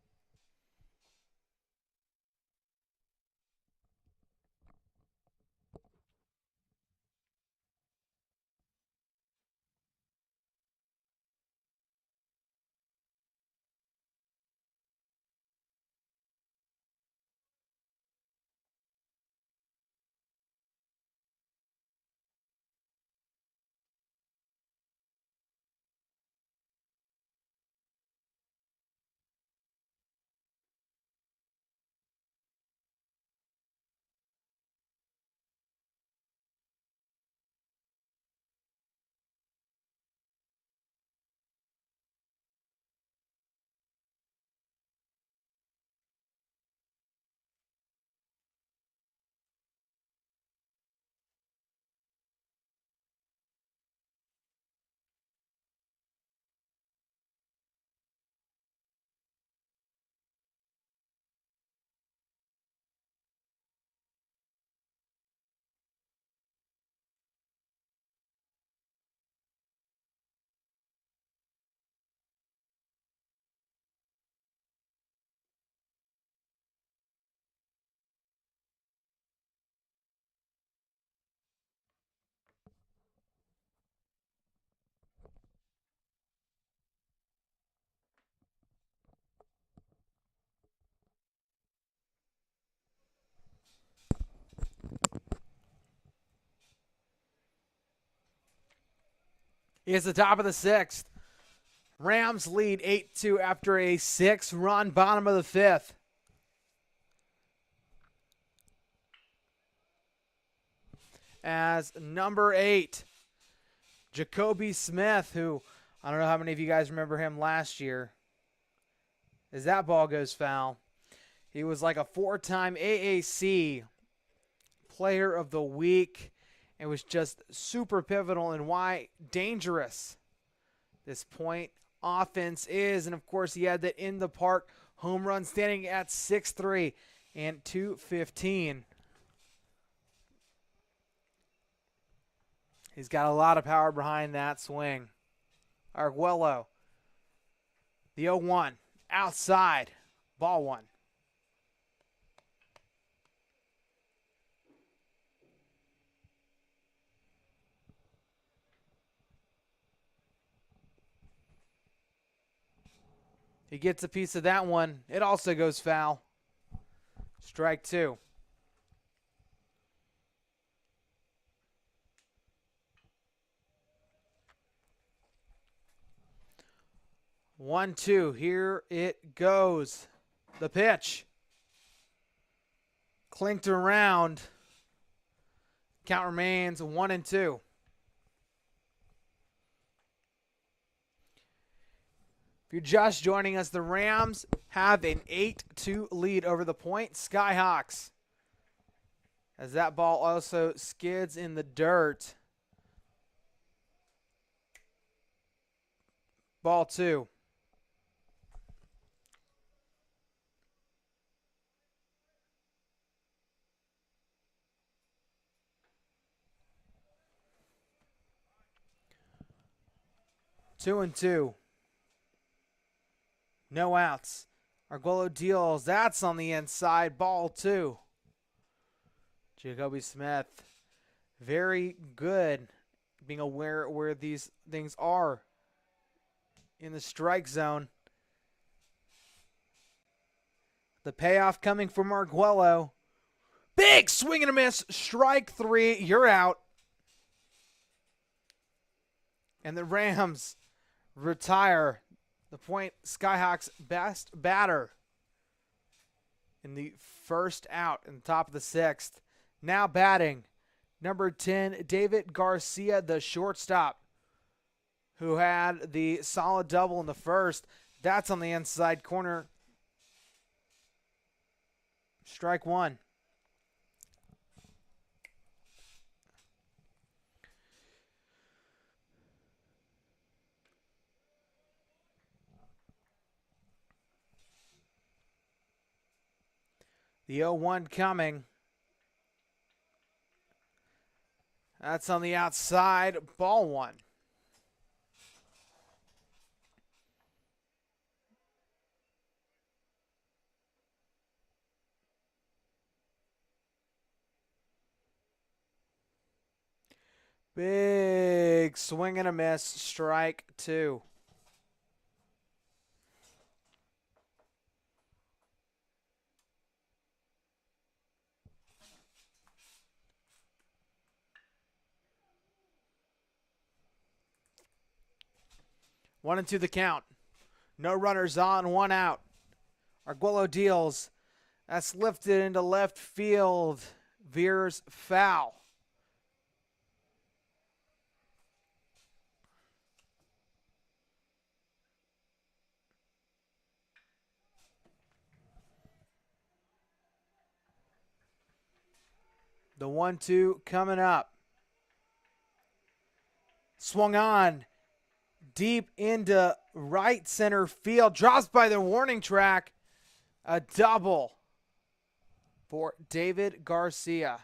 It's the top of the 6th. Rams lead 8-2 after a 6-run bottom of the 5th. As number 8, Jacoby Smith, who I don't know how many of you guys remember him last year, as that ball goes foul. He was like a 4-time AAC Player of the Week. It was just super pivotal in why dangerous this point offense is. And, of course, he had that in the park home run standing at 6'3" and 215. He's got a lot of power behind that swing. Arguello, the 0-1, outside, ball one. He gets a piece of that one. It also goes foul. Strike two. 1-2. Here it goes. The pitch. Clinked around. Count remains 1-2. If you're just joining us, the Rams have an 8-2 lead over the Point Skyhawks. As that ball also skids in the dirt. Ball 2. Two and two. No outs. Arguello deals. That's on the inside. Ball 2. Jacoby Smith, very good being aware where these things are in the strike zone. The payoff coming from Arguello. Big swing and a miss. Strike 3. You're out. And the Rams retire the Point Skyhawks' best batter in the first out in the top of the 6th. Now batting, number 10, David Garcia, the shortstop, who had the solid double in the first. That's on the inside corner. Strike 1. The 0-1 coming. That's on the outside. Ball 1. Big swing and a miss. Strike 2. One and two the count. No runners on, 1 out. Arguello deals. That's lifted into left field. Veers foul. The 1-2 coming up. Swung on. Deep into right center field. Drops by the warning track. A double for David Garcia.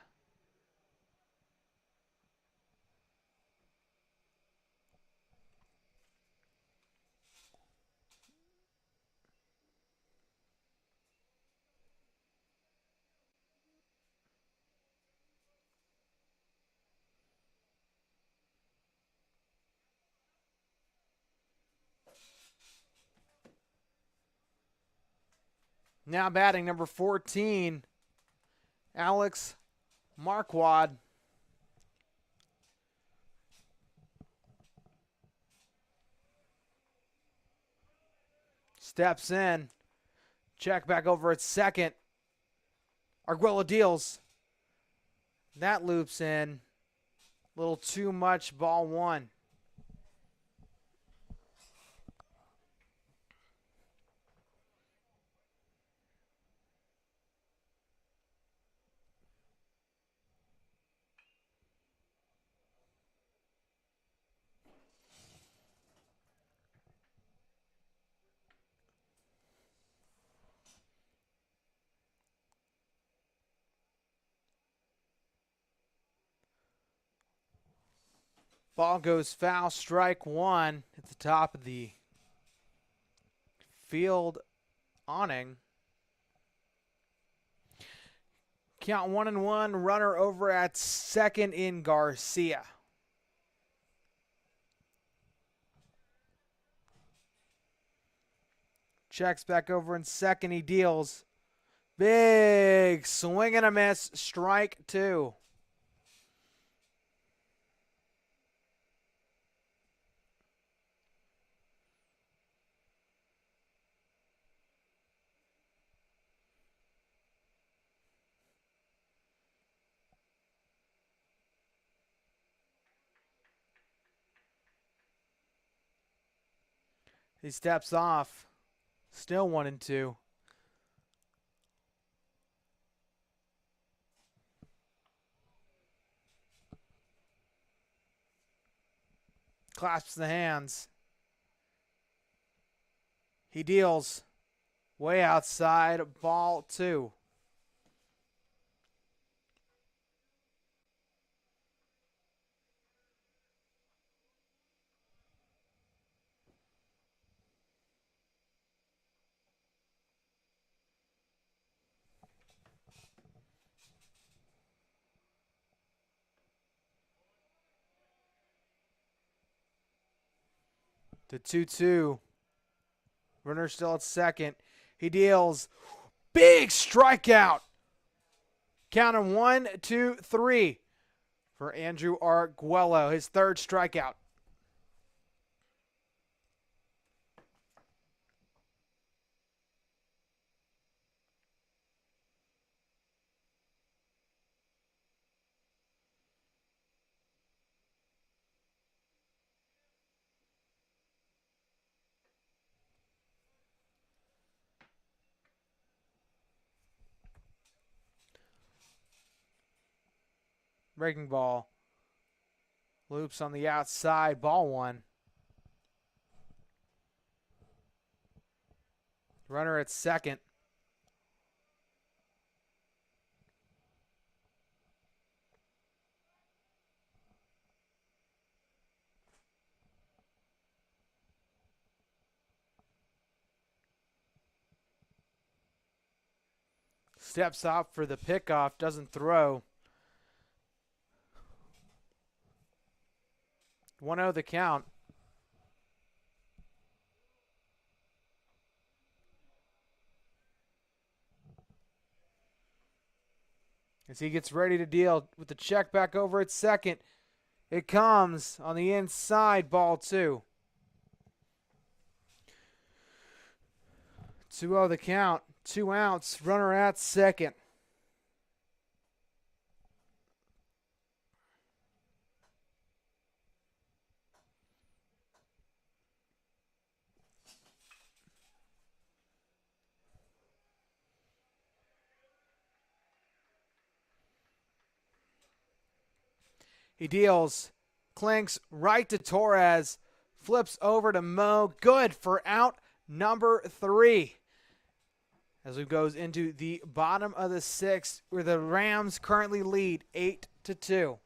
Now batting number 14, Alex Marquardt. Steps in. Check back over at second. Arguello deals. That loops in. A little too much. Ball 1. Ball goes foul, strike 1 at the top of the field awning. Count 1-1, runner over at second in Garcia. Checks back over in second, he deals. Big swing and a miss, strike 2. He steps off. Still 1-2. Clasps the hands. He deals. Way outside. Ball 2. The 2-2. Runner still at second. He deals. Big strikeout. Count him 1, 2, 3 for Andrew Arguello. His third strikeout. Breaking ball. Loops on the outside. Ball 1. Runner at second. Steps off for the pickoff. Doesn't throw. 1-0 the count. As he gets ready to deal with the check back over at second. It comes on the inside. Ball 2. 2-0 the count. 2 outs. Runner at second. He deals. Clinks right to Torres. Flips over to Mo. Good for out number 3. As we goes into the bottom of the 6th, where the Rams currently lead 8-2.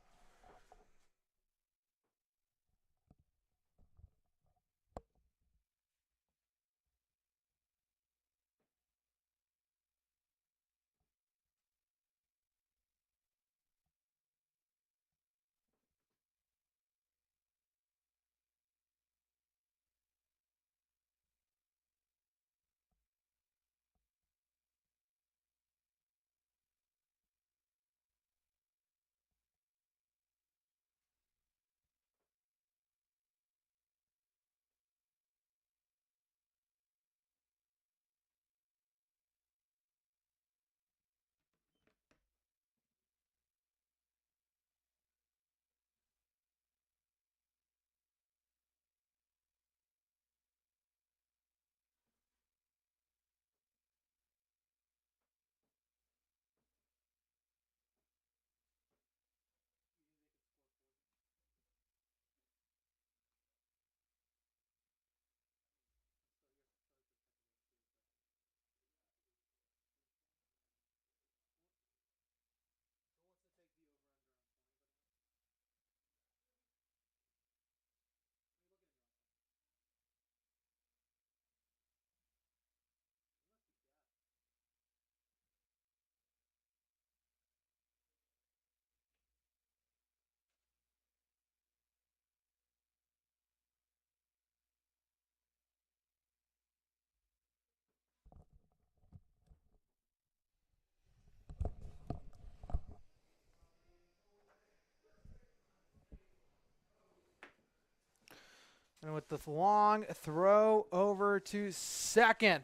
And with the long throw over to second,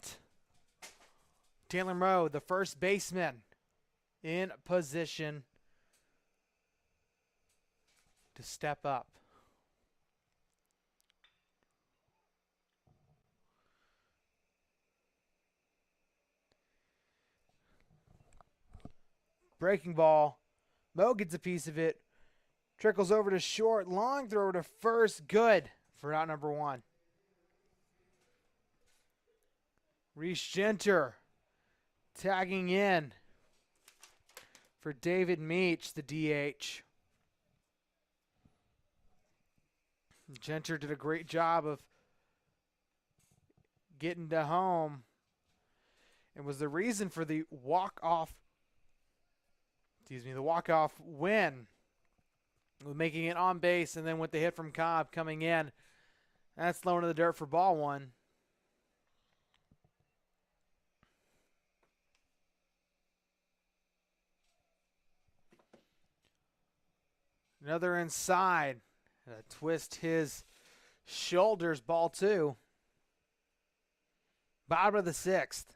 Taylor Moe, the first baseman, in position to step up. Breaking ball. Mo gets a piece of it. Trickles over to short. Long throw to first. Good for out number 1. Reese Genter tagging in for David Meach, the DH. Genter did a great job of getting to home and was the reason for the walk-off win, with making it on base, and then with the hit from Cobb coming in. That's thrown to the dirt for ball 1. Another inside. Twist his shoulders, ball 2. Bottom of the 6th.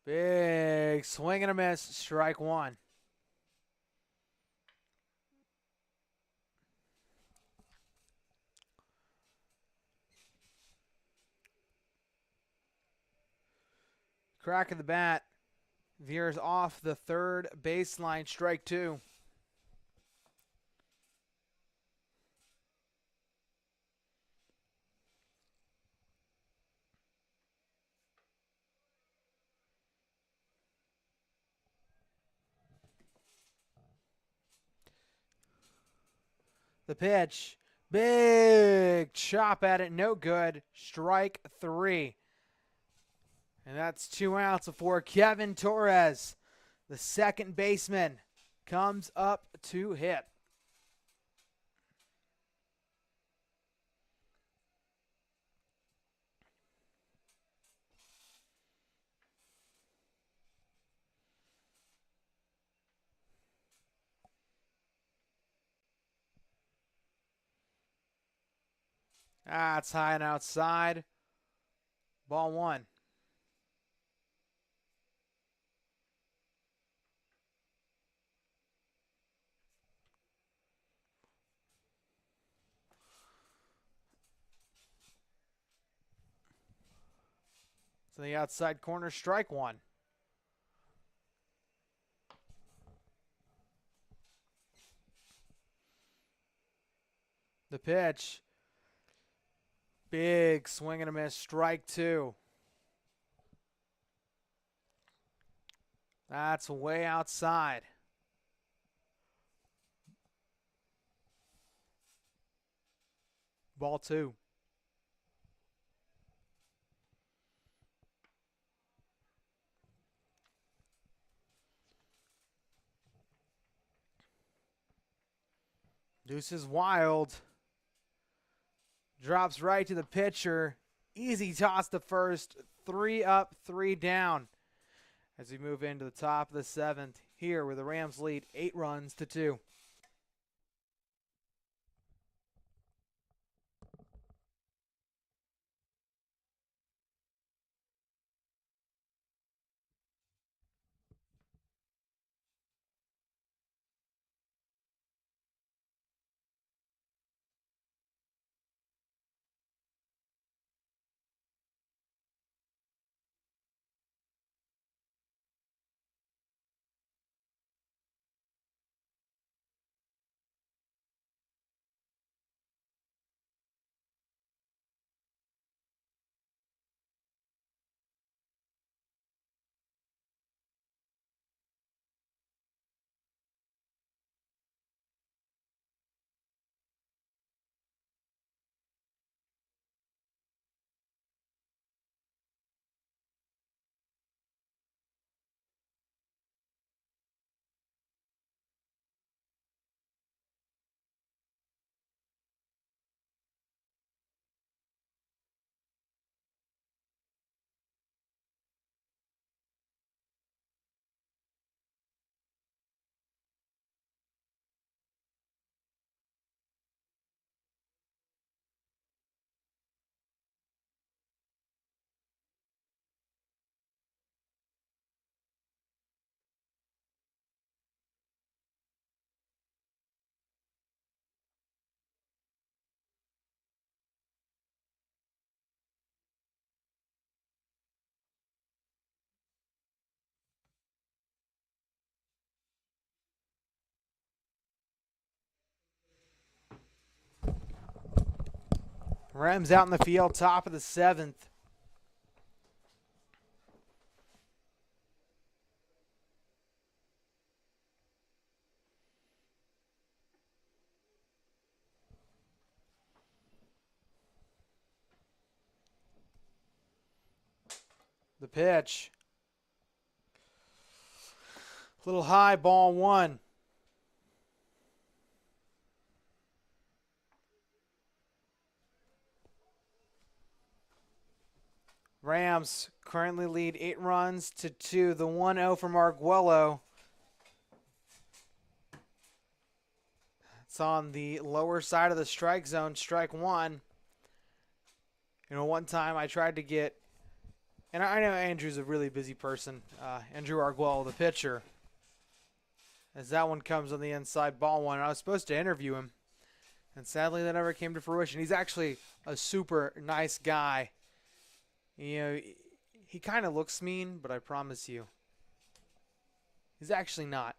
Big swing and a miss, strike 1. Crack of the bat. Veers off the third baseline, strike 2. The pitch. Big chop at it, no good. Strike 3. And that's 2 outs before Kevin Torres, the second baseman, comes up to hit. It's high and outside. Ball 1. To the outside corner, strike 1. The pitch. Big swing and a miss, strike 2. That's way outside. Ball 2. Deuces wild. Drops right to the pitcher. Easy toss to first. 3 up, 3 down. As we move into the top of the 7th here, where the Rams lead 8 runs to 2. Rams out in the field, top of the 7th. The pitch. Little high, ball 1. Rams currently lead 8 runs to 2. The 1-0 from Arguello. It's on the lower side of the strike zone, strike 1. You know, one time I tried to get, and I know Andrew's a really busy person, Andrew Arguello, the pitcher. As that one comes on the inside, ball 1. I was supposed to interview him, and sadly that never came to fruition. He's actually a super nice guy. You know, he kind of looks mean, but I promise you, he's actually not.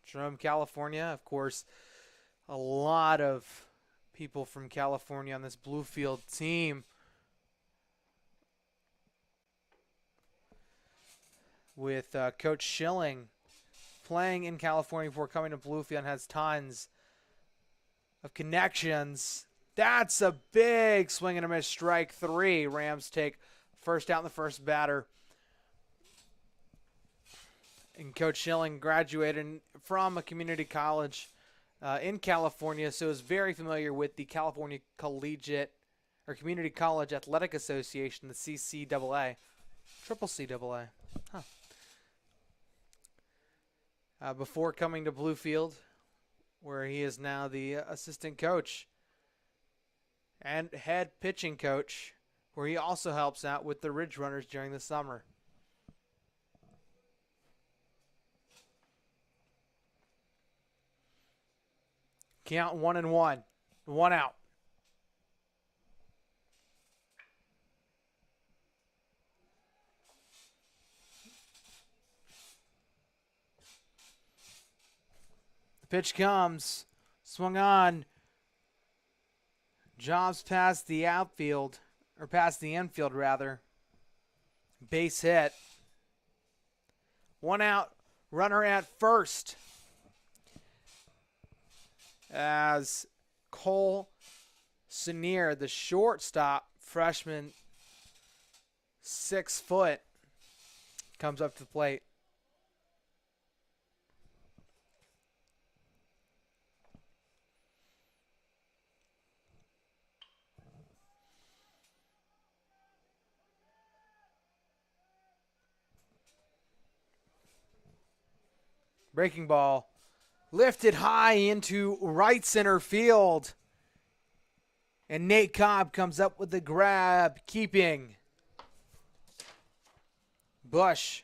Jerome, California, of course, a lot of people from California on this Bluefield team. With Coach Schilling playing in California before coming to Bluefield, has tons of connections. That's a big swing and a miss, strike 3. Rams take first out in the first batter. And Coach Schilling graduated from a community college in California, so is very familiar with the California Collegiate or Community College Athletic Association, the CCAA, CCAA. Before coming to Bluefield, where he is now the assistant coach and head pitching coach, where he also helps out with the Ridge Runners during the summer. Count 1-1. 1 out. The pitch comes. Swung on. Jobs past the outfield, or past the infield rather. Base hit. 1 out. Runner at first. As Cole Senior, the shortstop, freshman, 6 foot, comes up to the plate. Breaking ball. Lifted high into right center field. And Nate Cobb comes up with the grab, keeping. Bush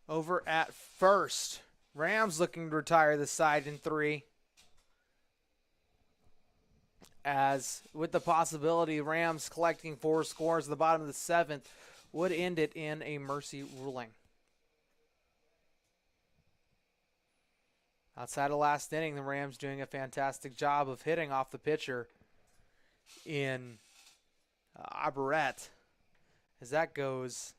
over at first. Rams looking to retire the side in 3. As with the possibility Rams collecting 4 scores at the bottom of the 7th would end it in a mercy ruling. Outside of last inning, the Rams doing a fantastic job of hitting off the pitcher in Aberrett. As that goes,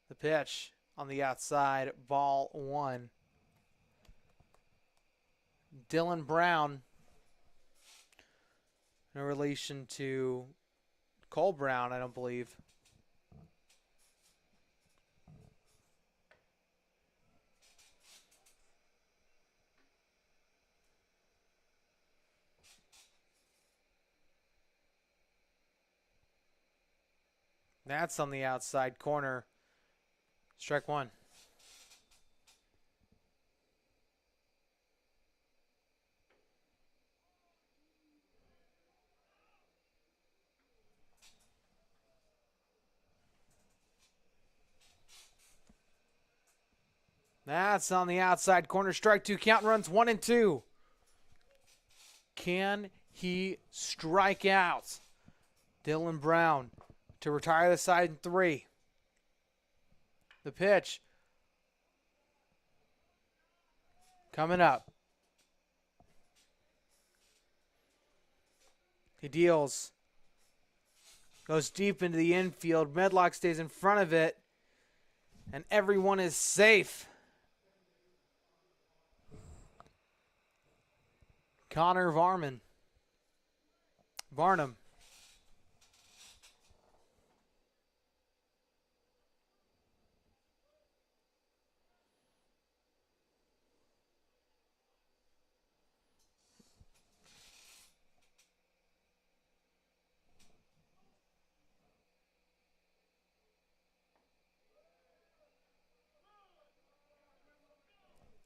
the pitch on the outside, ball 1. Dylan Brown, in relation to Cole Brown, I don't believe. That's on the outside corner. Strike 1. That's on the outside corner. Strike 2. Count runs 1 and 2. Can he strike out? Dylan Brown to retire the side in 3. The pitch coming up. He deals. Goes deep into the infield. Medlock stays in front of it. And everyone is safe. Connor Varnum.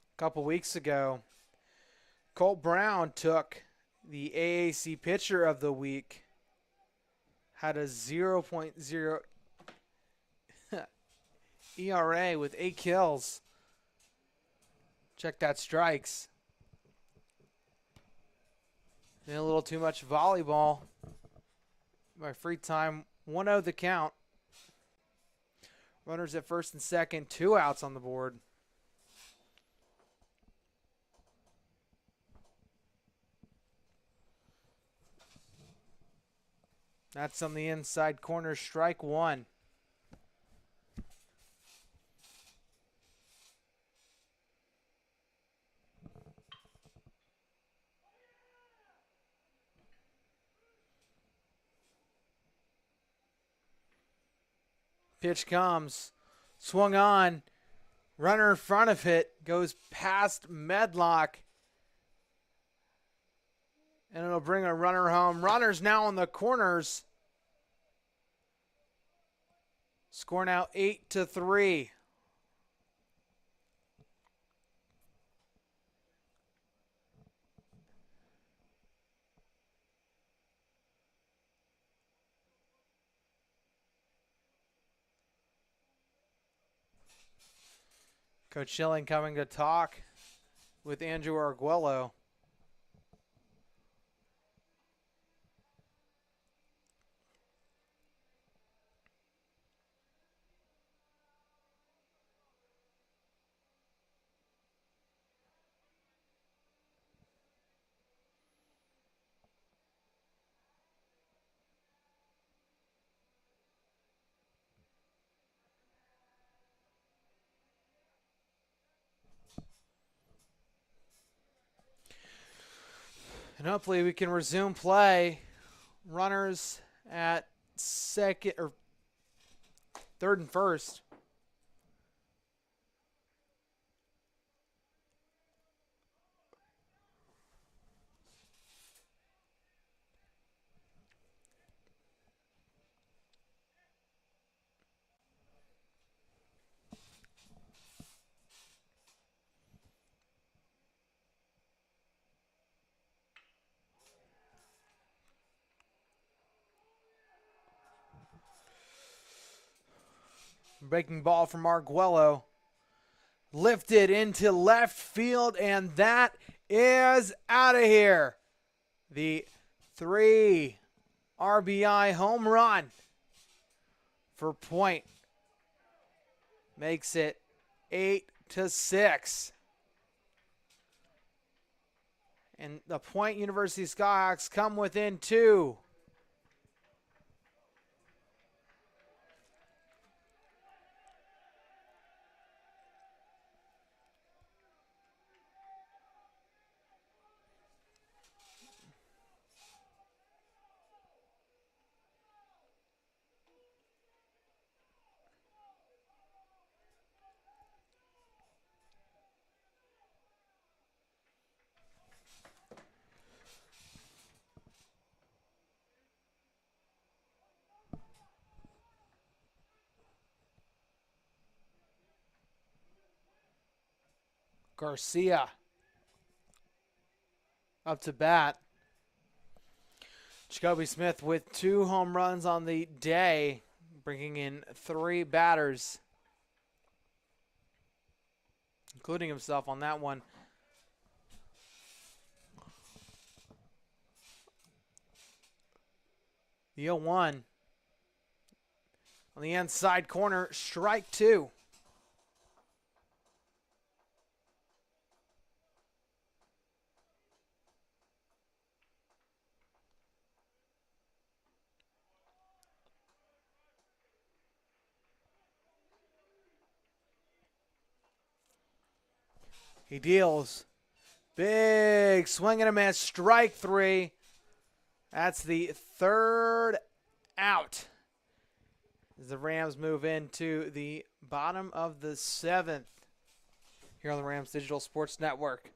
A couple weeks ago, Colt Brown took the AAC Pitcher of the Week. Had a 0.0 ERA with 8 kills. Check that strikes. And a little too much volleyball. My free time, 1-0 the count. Runners at first and second, 2 outs on the board. That's on the inside corner, strike 1. Pitch comes, swung on, runner in front of it, goes past Medlock. And it'll bring a runner home. Runners now in the corners. Score now 8-3. Coach Schilling coming to talk with Andrew Arguello. And hopefully we can resume play. Runners at second or third and first. Breaking ball from Arguello. Lifted into left field, and that is out of here. The 3 RBI home run for Point makes it 8-6. And the Point University Skyhawks come within 2. Garcia up to bat. Jacoby Smith with 2 home runs on the day, bringing in 3 batters, including himself on that one. The 0-1 on the inside corner, strike 2. He deals. Big swing and a miss. Strike three. That's the third out. As the Rams move into the bottom of the seventh here on the Rams Digital Sports Network.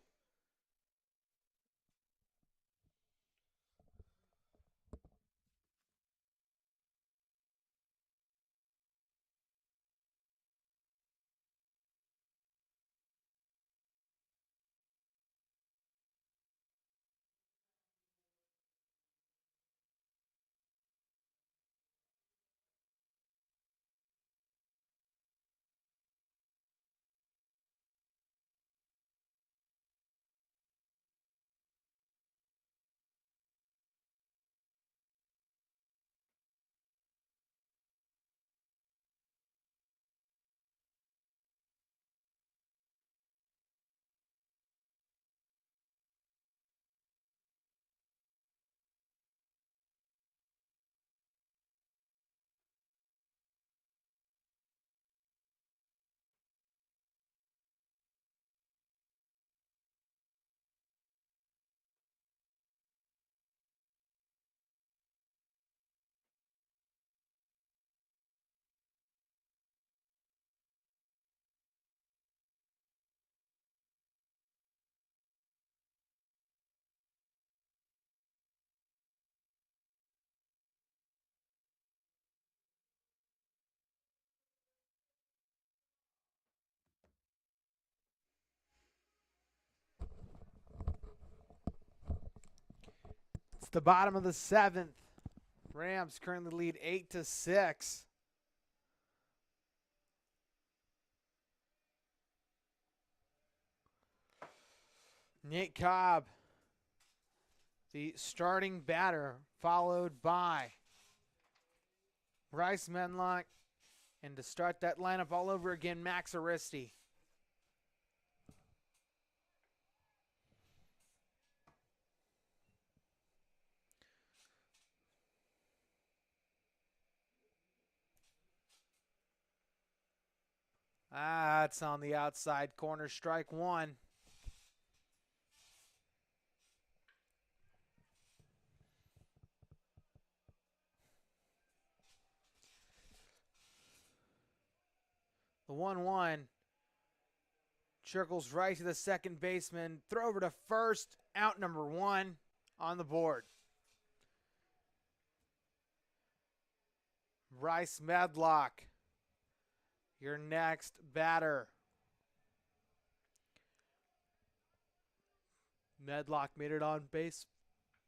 It's the bottom of the seventh. Rams currently lead 8-6. Nate Cobb, the starting batter, followed by Bryce Medlock. And to start that lineup all over again, Max Aristi. That's on the outside corner, strike one. The 1-1 circles right to the second baseman. Throw over to first, out number one on the board. Bryce Medlock, your next batter. Medlock made it on base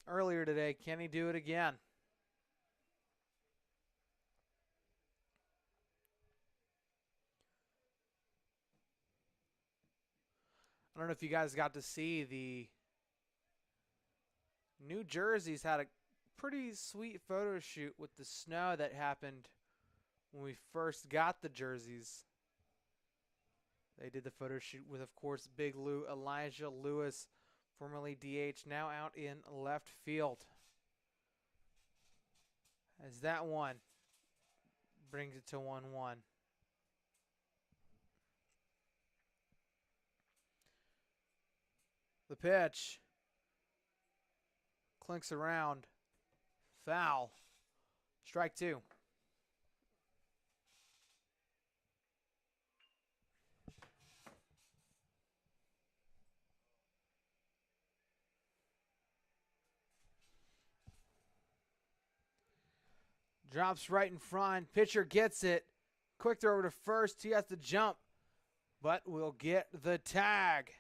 earlier today. Can he do it again? I don't know if you guys got to see the New Jersey's had a pretty sweet photo shoot with the snow that happened when we first got the jerseys. They did the photo shoot with, of course, Big Lou, Elijah Lewis, formerly DH, now out in left field. As that one brings it to 1-1. The pitch clinks around. Foul. Strike two. Drops right in front. Pitcher gets it. Quick throw over to first. He has to jump, but will get the tag.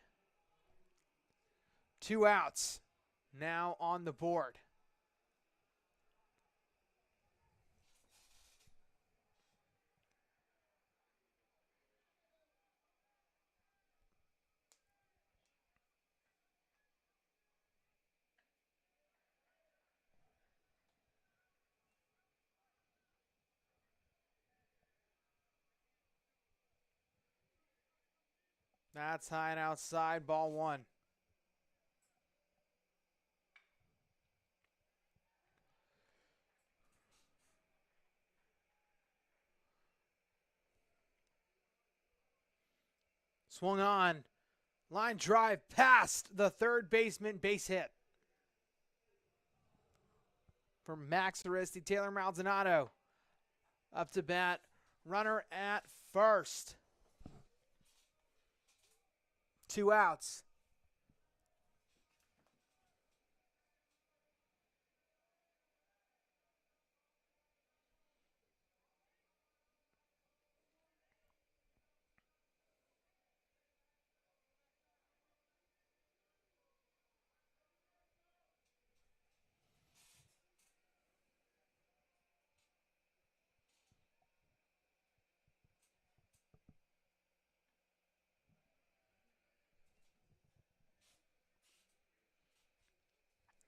2 outs now on the board. That's high and outside, ball one. Swung on. Line drive past the third baseman, base hit. From Max Aristi, Taylor Maldonado up to bat. Runner at first. 2 outs.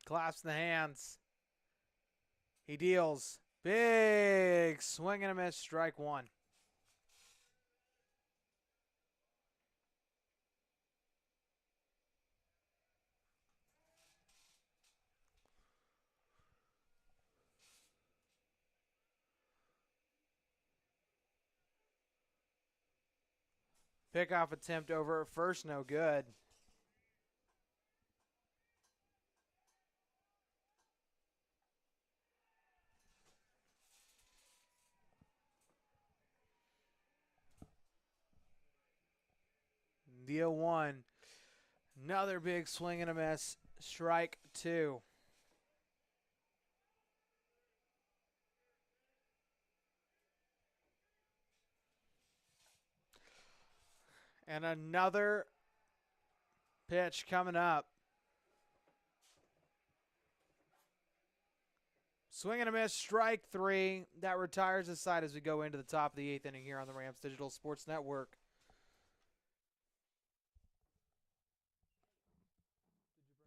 Claps in the hands. He deals. Big swing and a miss. Strike one. Pickoff attempt over at first, no good. The 0-1. Another big swing and a miss. Strike two. And another pitch coming up. Swing and a miss, strike three. That retires the side as we go into the top of the 8th inning here on the Rams Digital Sports Network.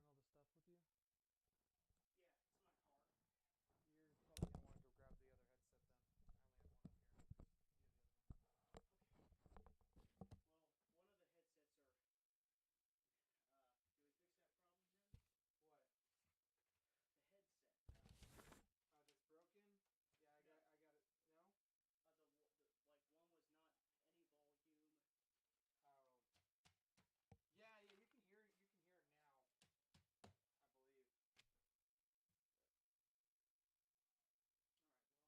Did you bring all the stuff with you? Yeah, it's in my car. You're probably going to want to go grab the other headset then. I only have one up here. Well, one of the headsets are, can we fix that problem, Jen? What? The headset. Oh, that's broken? Yeah, I got it. No? Like one was not any volume. Oh. Yeah, you can hear it now, I believe. All right, well, I'll go back down and get it. I thought this game was only 7. No. It's a 9-inning game. How come? Because conference games are 9 innings. And 7, second game. Oh. All right, then. So after this, I'll go down and grab my stuff. And also, if you can meet me down there after the games, I can transfer what I've got over into your car. So that way you'll have that. Hey, so you're good to do next Tuesday night, right, for volleyball? Next Tuesday night, what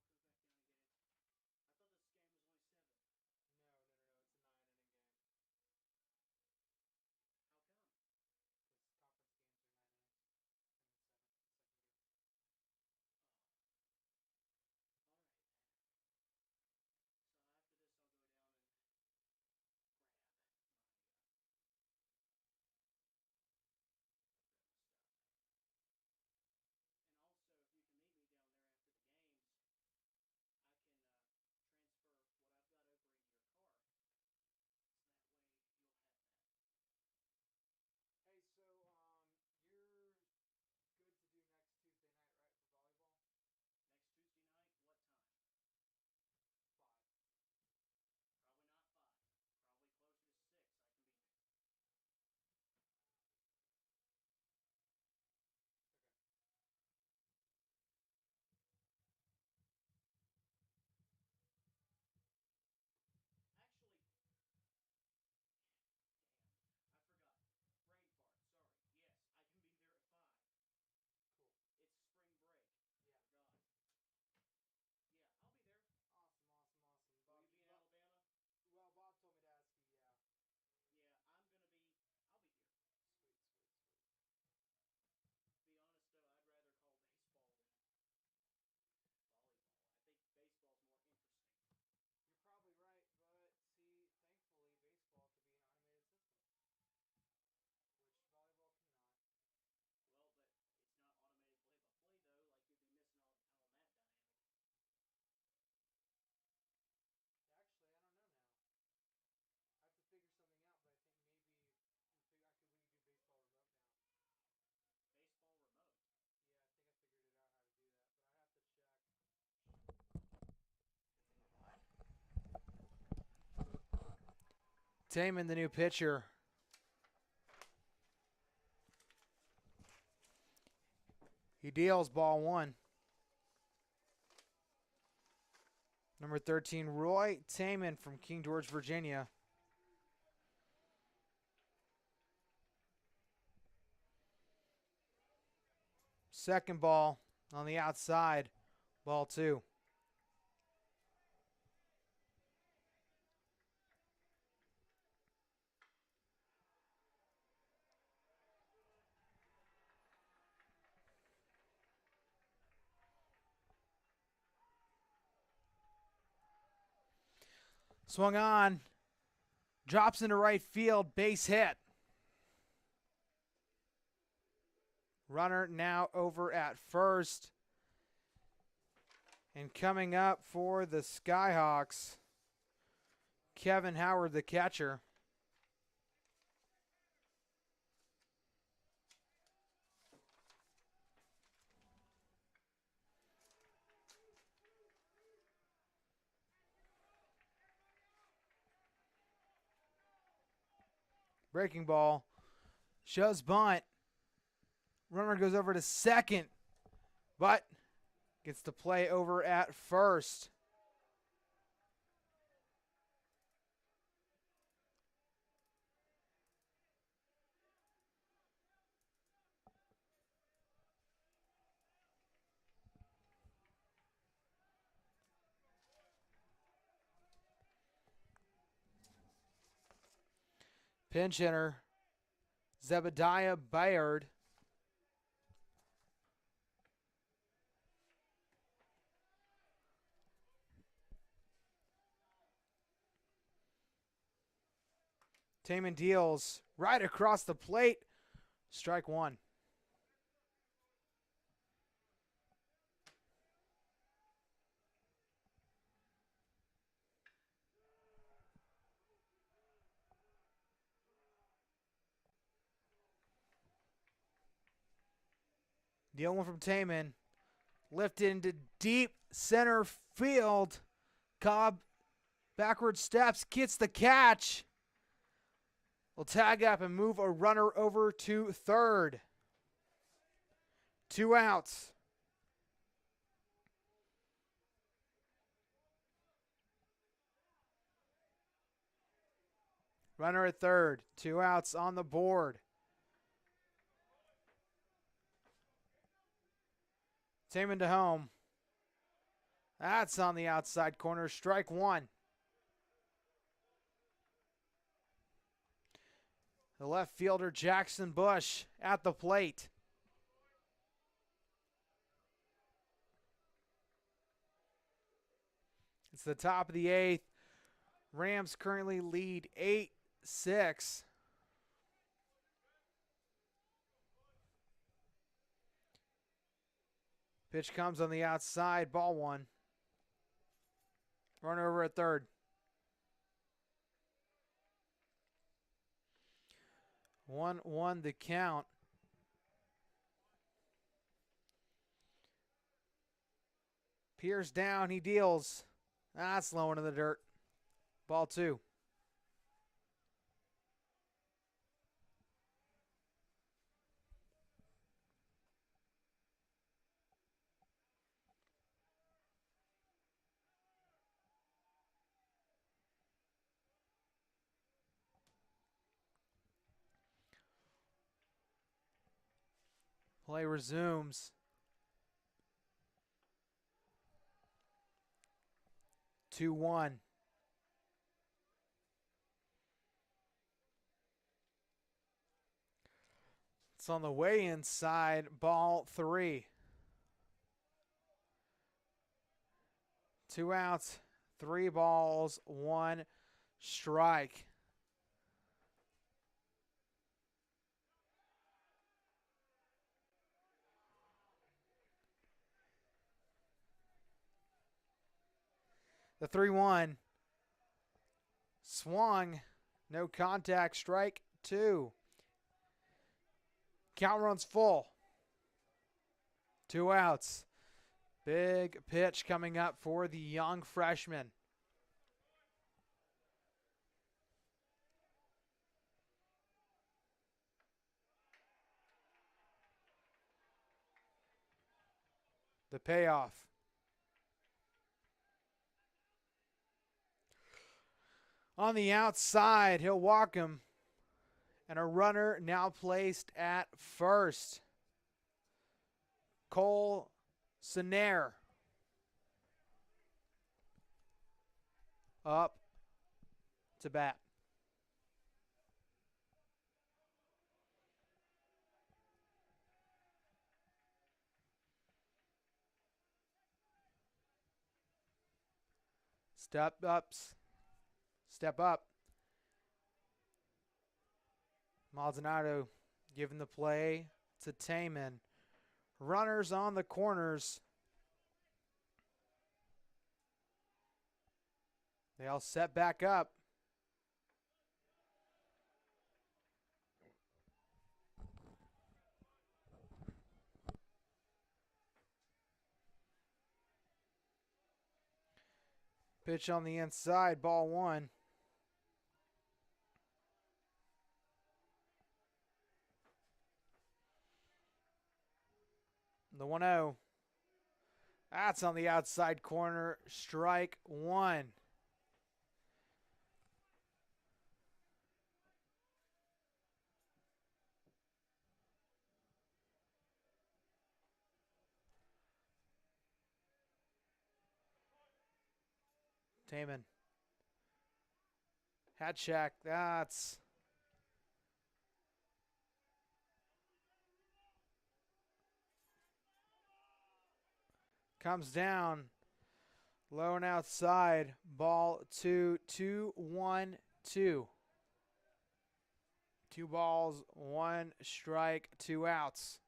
time? 5. Probably not 5. Probably closer to 6. I can be there. Okay. Actually, damn, I forgot. Brain fart, sorry. Yes, I can be there at 5. Cool. It's spring break. Yeah. Forgot. Yeah, I'll be there. Awesome. Will you be in Alabama? Well, Bob told me to ask you, yeah. Yeah, I'll be here. Sweet. To be honest, though, I'd rather call baseball than volleyball. I think baseball's more interesting. You're probably right, but see, thankfully, baseball can be an automated system, which volleyball cannot. Well, but it's not automated play-by-play, though. Like, you'd be missing out on that dynamic. Actually, I don't know now. I have to figure something out, but I think maybe we could do baseball remote now. Baseball remote? Yeah, I think I figured it out how to do that, but I have to check. Taman, the new pitcher. He deals ball 1. Number 13, Roy Taman from King George, Virginia. Second ball on the outside, ball 2. Swung on, drops into right field, base hit. Runner now over at first. And coming up for the Skyhawks, Kevin Howard, the catcher. Breaking ball. Shows bunt. Runner goes over to second, but gets the play over at first. Pinch hitter, Zebediah Bayard. Taman deals right across the plate. Strike 1. Deal one from Taman. Lifted into deep center field. Cobb backward steps, gets the catch. Will tag up and move a runner over to third. 2 outs. Runner at third. 2 outs on the board. Taman to home. That's on the outside corner. Strike 1. The left fielder, Jackson Bush, at the plate. It's the top of the 8th. Rams currently lead 8-6. Pitch comes on the outside, ball 1. Runner over at third. 1-1 the count. Pierce down, he deals. That's low into the dirt. Ball 2. Play resumes. 2-1. It's on the way inside, ball 3. 2 outs, 3 balls, 1 strike. The 3-1. Swung. No contact. Strike 2. Count runs full. 2 outs. Big pitch coming up for the young freshman. The payoff. On the outside, he'll walk him. And a runner now placed at first. Cole Sinair. Up to bat. Step ups. Step up. Maldonado giving the play to Taman. Runners on the corners. They all set back up. Pitch on the inside, ball one. The 1-0. That's on the outside corner. Strike one. Taman. Hat check. That's comes down. Low and outside. Ball 2, 2-1-2. 2 balls, 1 strike, 2 outs.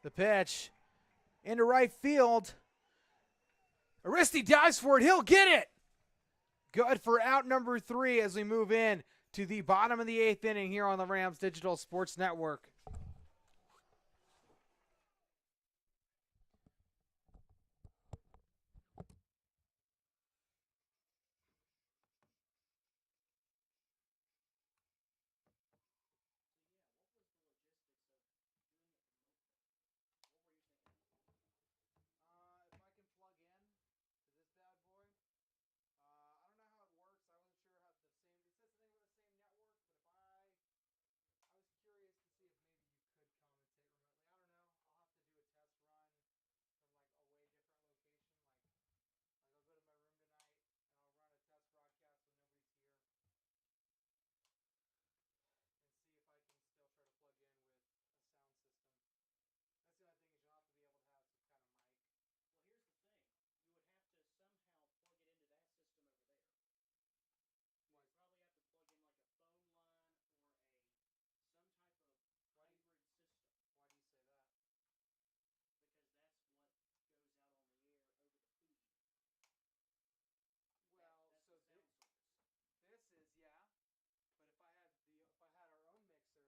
The pitch into right field. Aristi dives for it. He'll get it. Good for out number 3 as we move in to the bottom of the 8th inning here on the Rams Digital Sports Network. If I can plug in to this bad boy, I don't know how it works. I wasn't sure how it says something about the same network, but I was curious to see if maybe you could commentate remotely. I don't know. I'll have to do a test run from like a way different location. Like I'll go to my room tonight and I'll run a test broadcast when nobody's here and see if I can still try to plug in with a sound system. That's the only thing is you'll have to be able to have some kind of mic. Well, here's the thing. You would have to somehow plug it into that system over there. You would probably have to plug in like a phone line or some type of hybrid system. Why do you say that? Because that's what goes out on the air over the feed. Well, That's so the sound source. this is but if I had our own mixer, I could use that because this is using audio from wherever I tell it to on my Mac. So it could be like your mixer in your living room. Yep, is what I'm thinking, but I don't want to say that and then get my hopes up.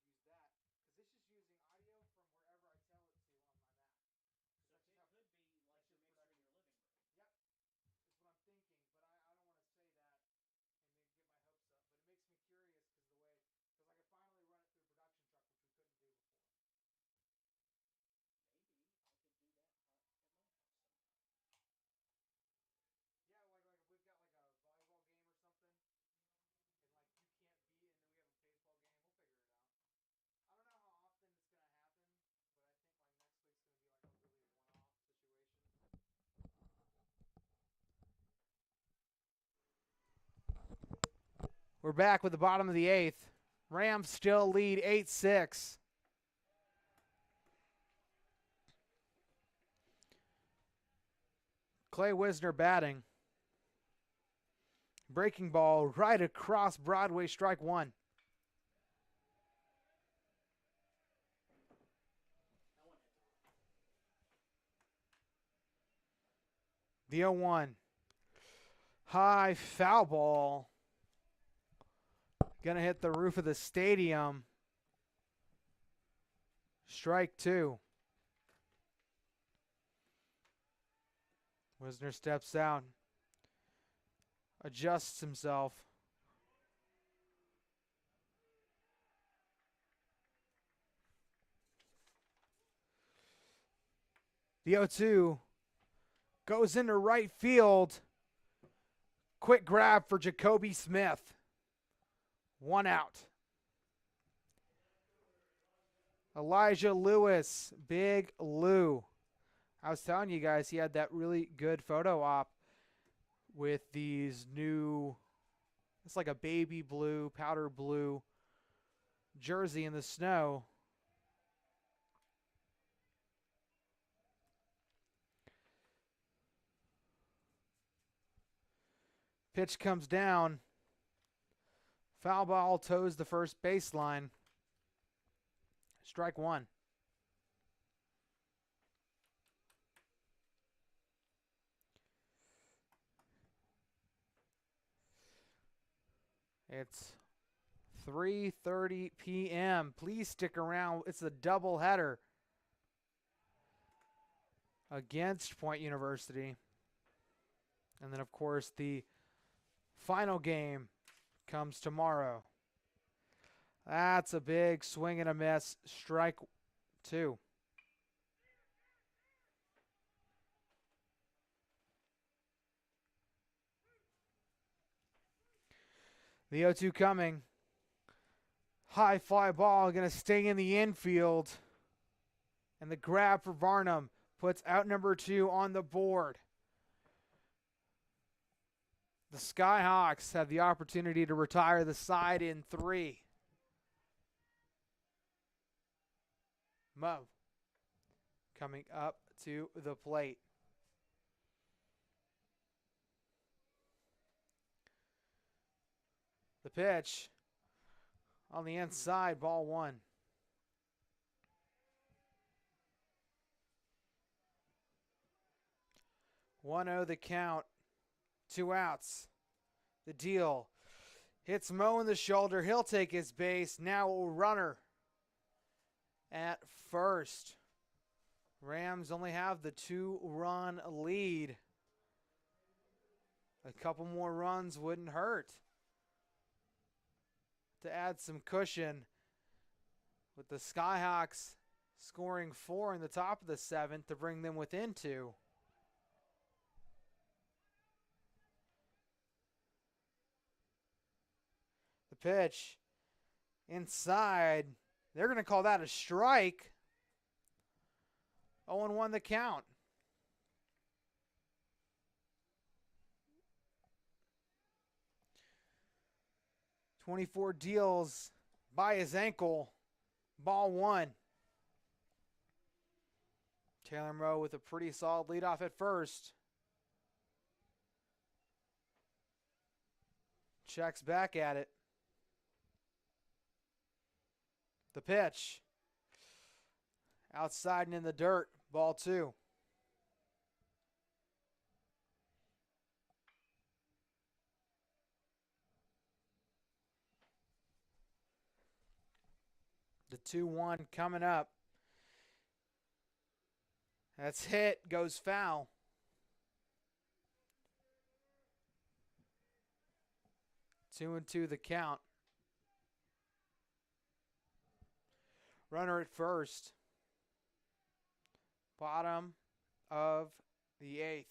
But it makes me curious because I could finally run it through a production truck, which we couldn't do before. Maybe I could do that at my house sometime. Yeah, like if we've got like a volleyball game or something, and like you can't be, and then we have a baseball game, we'll figure it out. I don't know how often it's gonna happen, but I think like next week's gonna be like a really one-off situation. We're back with the bottom of the 8th. Rams still lead 8-6. Clay Wisner batting. Breaking ball right across Broadway, strike one. The 0-1. High foul ball. Gonna hit the roof of the stadium. Strike two. Wisner steps out. Adjusts himself. The 0-2. Goes into right field. Quick grab for Jacoby Smith. 1 out. Elijah Lewis, Big Lou. I was telling you guys he had that really good photo op with these new, it's like a baby blue, powder blue jersey in the snow. Pitch comes down. Foul ball toes the first baseline. Strike 1. It's 3:30 p.m. Please stick around. It's a doubleheader against Point University. And then, of course, the final game comes tomorrow. That's a big swing and a miss. Strike 2. The 0-2 coming. High fly ball going to stay in the infield. And the grab for Varnum puts out number 2 on the board. The Skyhawks have the opportunity to retire the side in 3. Mo coming up to the plate. The pitch on the inside, ball 1. One-oh the count. 2 outs. The deal. Hits Mo in the shoulder. He'll take his base. Now a runner at first. Rams only have the 2-run lead. A couple more runs wouldn't hurt to add some cushion, with the Skyhawks scoring 4 in the top of the 7th to bring them within 2. The pitch inside. They're going to call that a strike. 0-1 the count. .24 deals by his ankle. Ball 1. Taylor Moe with a pretty solid leadoff at first. Checks back at it. The pitch. Outside and in the dirt. Ball 2. The 2-1 coming up. That's hit. Goes foul. Two and 2 the count. Runner at first. Bottom of the 8th.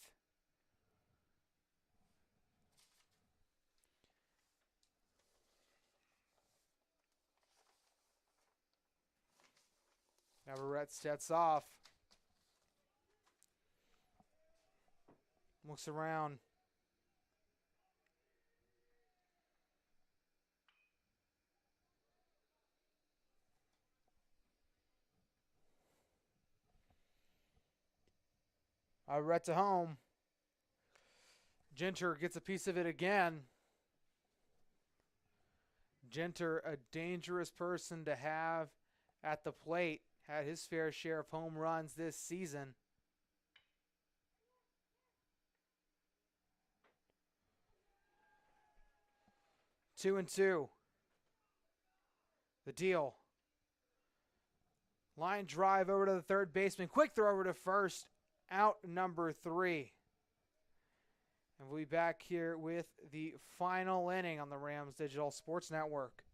Navarrete sets off. Looks around. Navarrete to home. Genter gets a piece of it again. Genter, a dangerous person to have at the plate. Had his fair share of home runs this season. Two and 2. The deal. Line drive over to the third baseman. Quick throw over to first. Out number 3. And we'll be back here with the final inning on the Rams Digital Sports Network.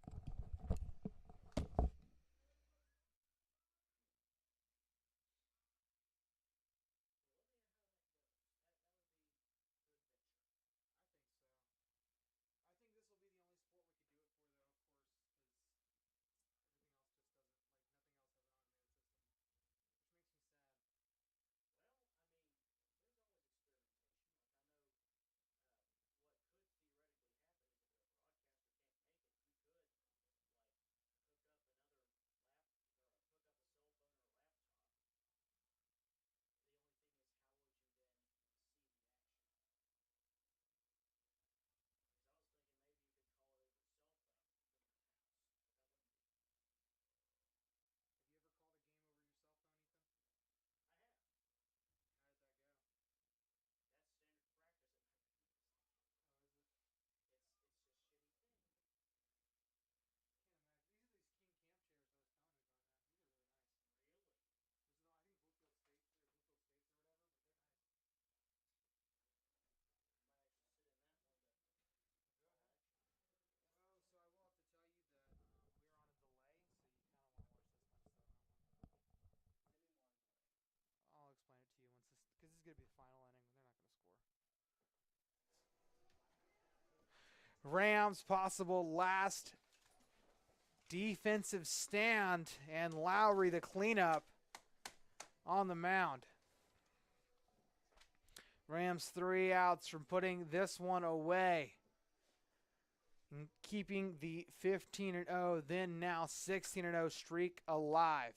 Rams' possible last defensive stand, and Lowry the cleanup on the mound. Rams 3 outs from putting this one away and keeping the 15-0, then now 16-0 streak alive.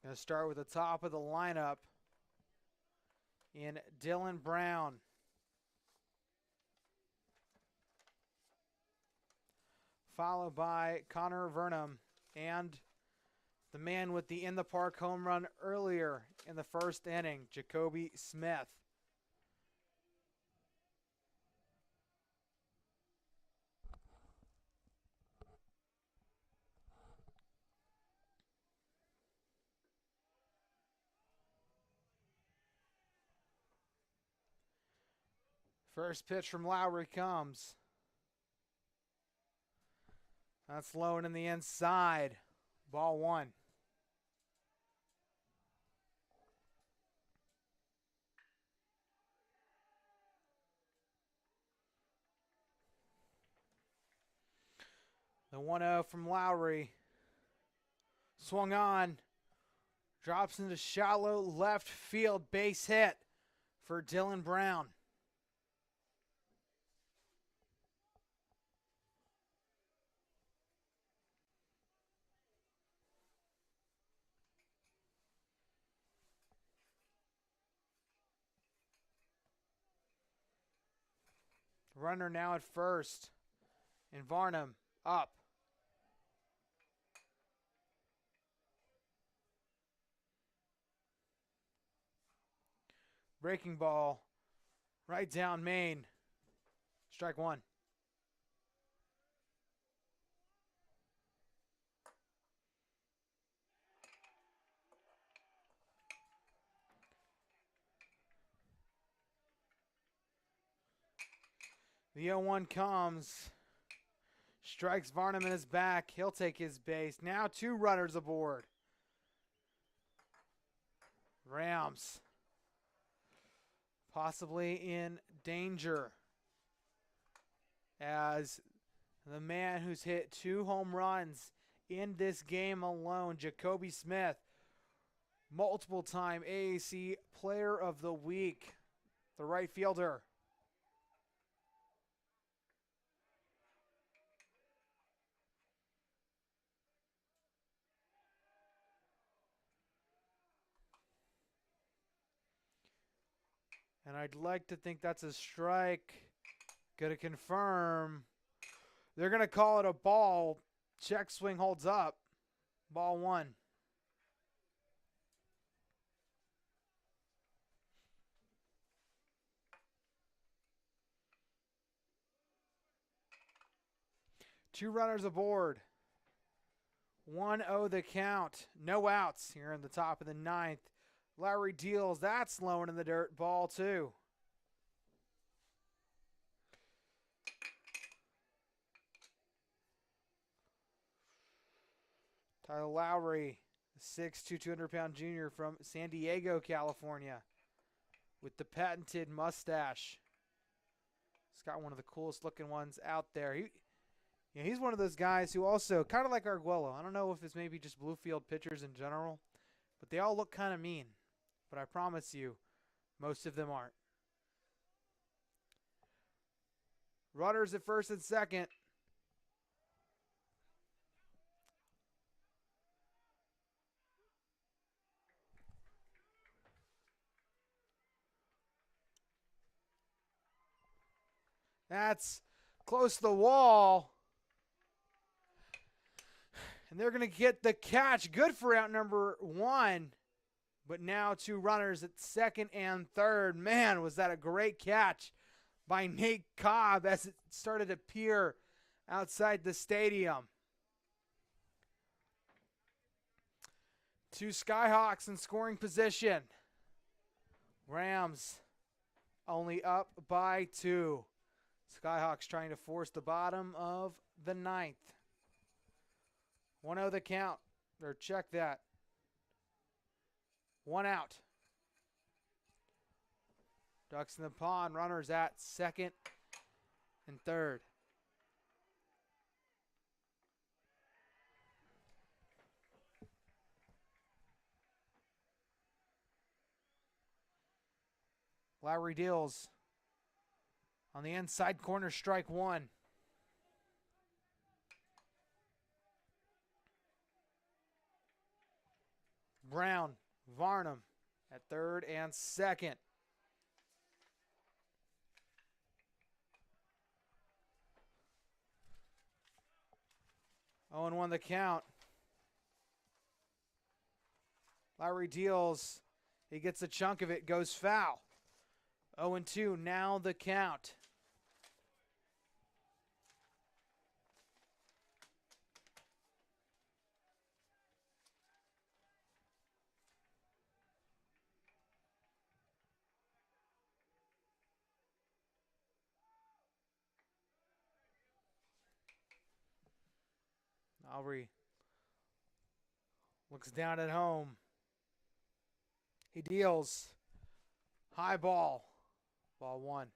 Going to start with the top of the lineup in Dylan Brown. Followed by Connor Vernum and the man with the in-the-park home run earlier in the first inning, Jacoby Smith. First pitch from Lowry comes. That's low and in the inside. Ball 1. The 1-0 from Lowry. Swung on. Drops into shallow left field. Base hit for Dylan Brown. Runner now at first. And Varnum up. Breaking ball. Right down Maine. Strike 1. The 0-1 comes. Strikes Varnum in his back. He'll take his base. Now 2 runners aboard. Rams possibly in danger as the man who's hit 2 home runs in this game alone, Jacoby Smith, multiple-time AAC Player of the Week, the right fielder. And I'd like to think that's a strike. Going to confirm. They're going to call it a ball. Check swing holds up. Ball 1. Two runners aboard. 1-0 the count. No outs here in the top of the 9th. Lowry deals. That's low in the dirt. Ball 2. Tyler Lowry, 6'2", 200-pound junior from San Diego, California, with the patented mustache. He's got one of the coolest looking ones out there. He's one of those guys who also, kind of like Arguello, I don't know if it's maybe just Bluefield pitchers in general, but they all look kind of mean. But I promise you, most of them aren't. Runners at first and second. That's close to the wall. And they're going to get the catch. Good for out number 1. But now 2 runners at second and third. Man, was that a great catch by Nate Cobb as it started to peer outside the stadium. 2 Skyhawks in scoring position. Rams only up by 2. Skyhawks trying to force the bottom of the 9th. 1-0 the count. Or check that. 1 out. Ducks in the pond. Runners at second and third. Lowry deals on the inside corner, strike one. Brown, Varnum at third and second. Oh, and 1 the count. Lowry deals. He gets a chunk of it, goes foul. 0-2, now the count. Lowry looks down at home. He deals. High ball. Ball one.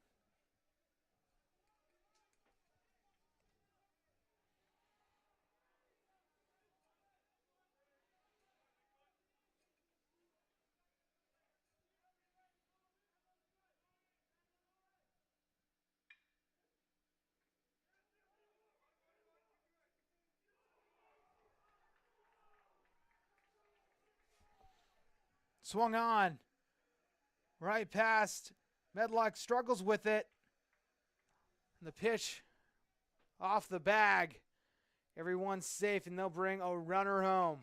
Swung on. Right past. Medlock struggles with it. And the pitch off the bag. Everyone's safe, and they'll bring a runner home.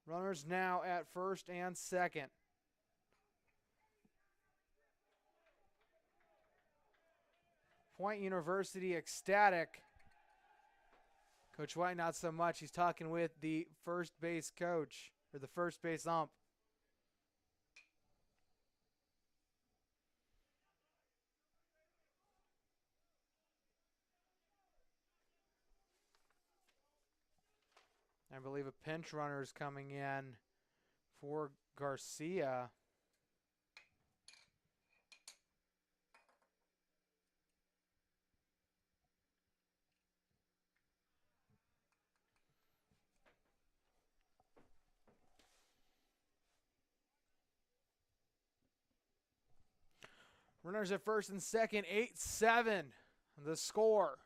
Runners now at first and second. Point University ecstatic. Coach White not so much. He's talking with the first base coach, or the first base ump. I believe a pinch runner is coming in for Garcia. Runners at first and second, 8-7. The score.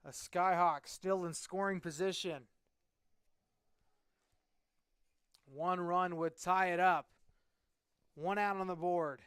A Skyhawk still in scoring position. 1 run would tie it up. 1 out on the board.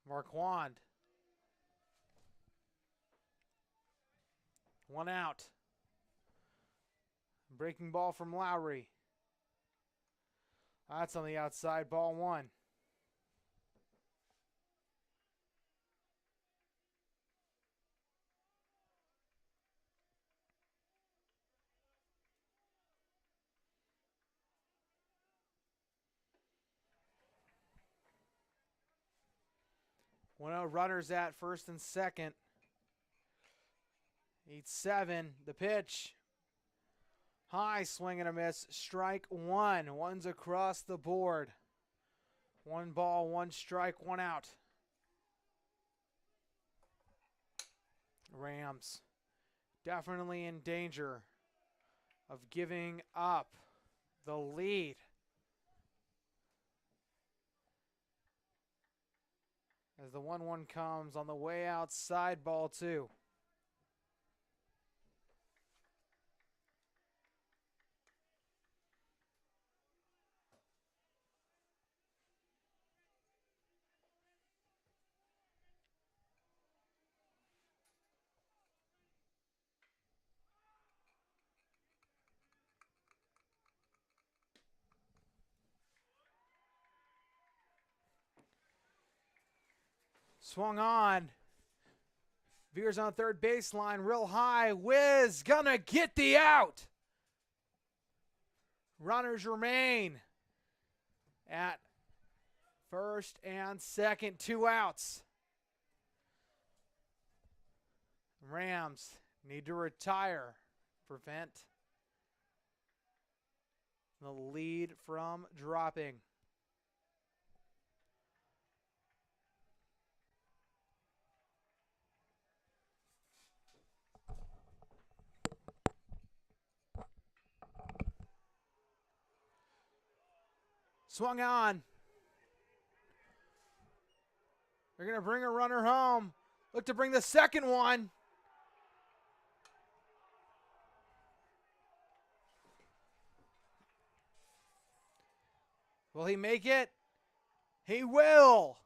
Marquand. 1 out. Breaking ball from Lowry. That's on the outside, ball 1. One out runners at first and second. 8-7. The pitch. High swing and a miss. Strike 1. One's across the board. 1 ball, 1 strike, 1 out. Rams definitely in danger of giving up the lead. As the 1-1 comes on the way outside, ball 2. Swung on. Veers on third baseline, real high. Wiz gonna get the out. Runners remain at first and second, 2 outs. Rams need to retire, prevent the lead from dropping. Swung on. They're going to bring a runner home. Look to bring the second one. Will he make it? He will.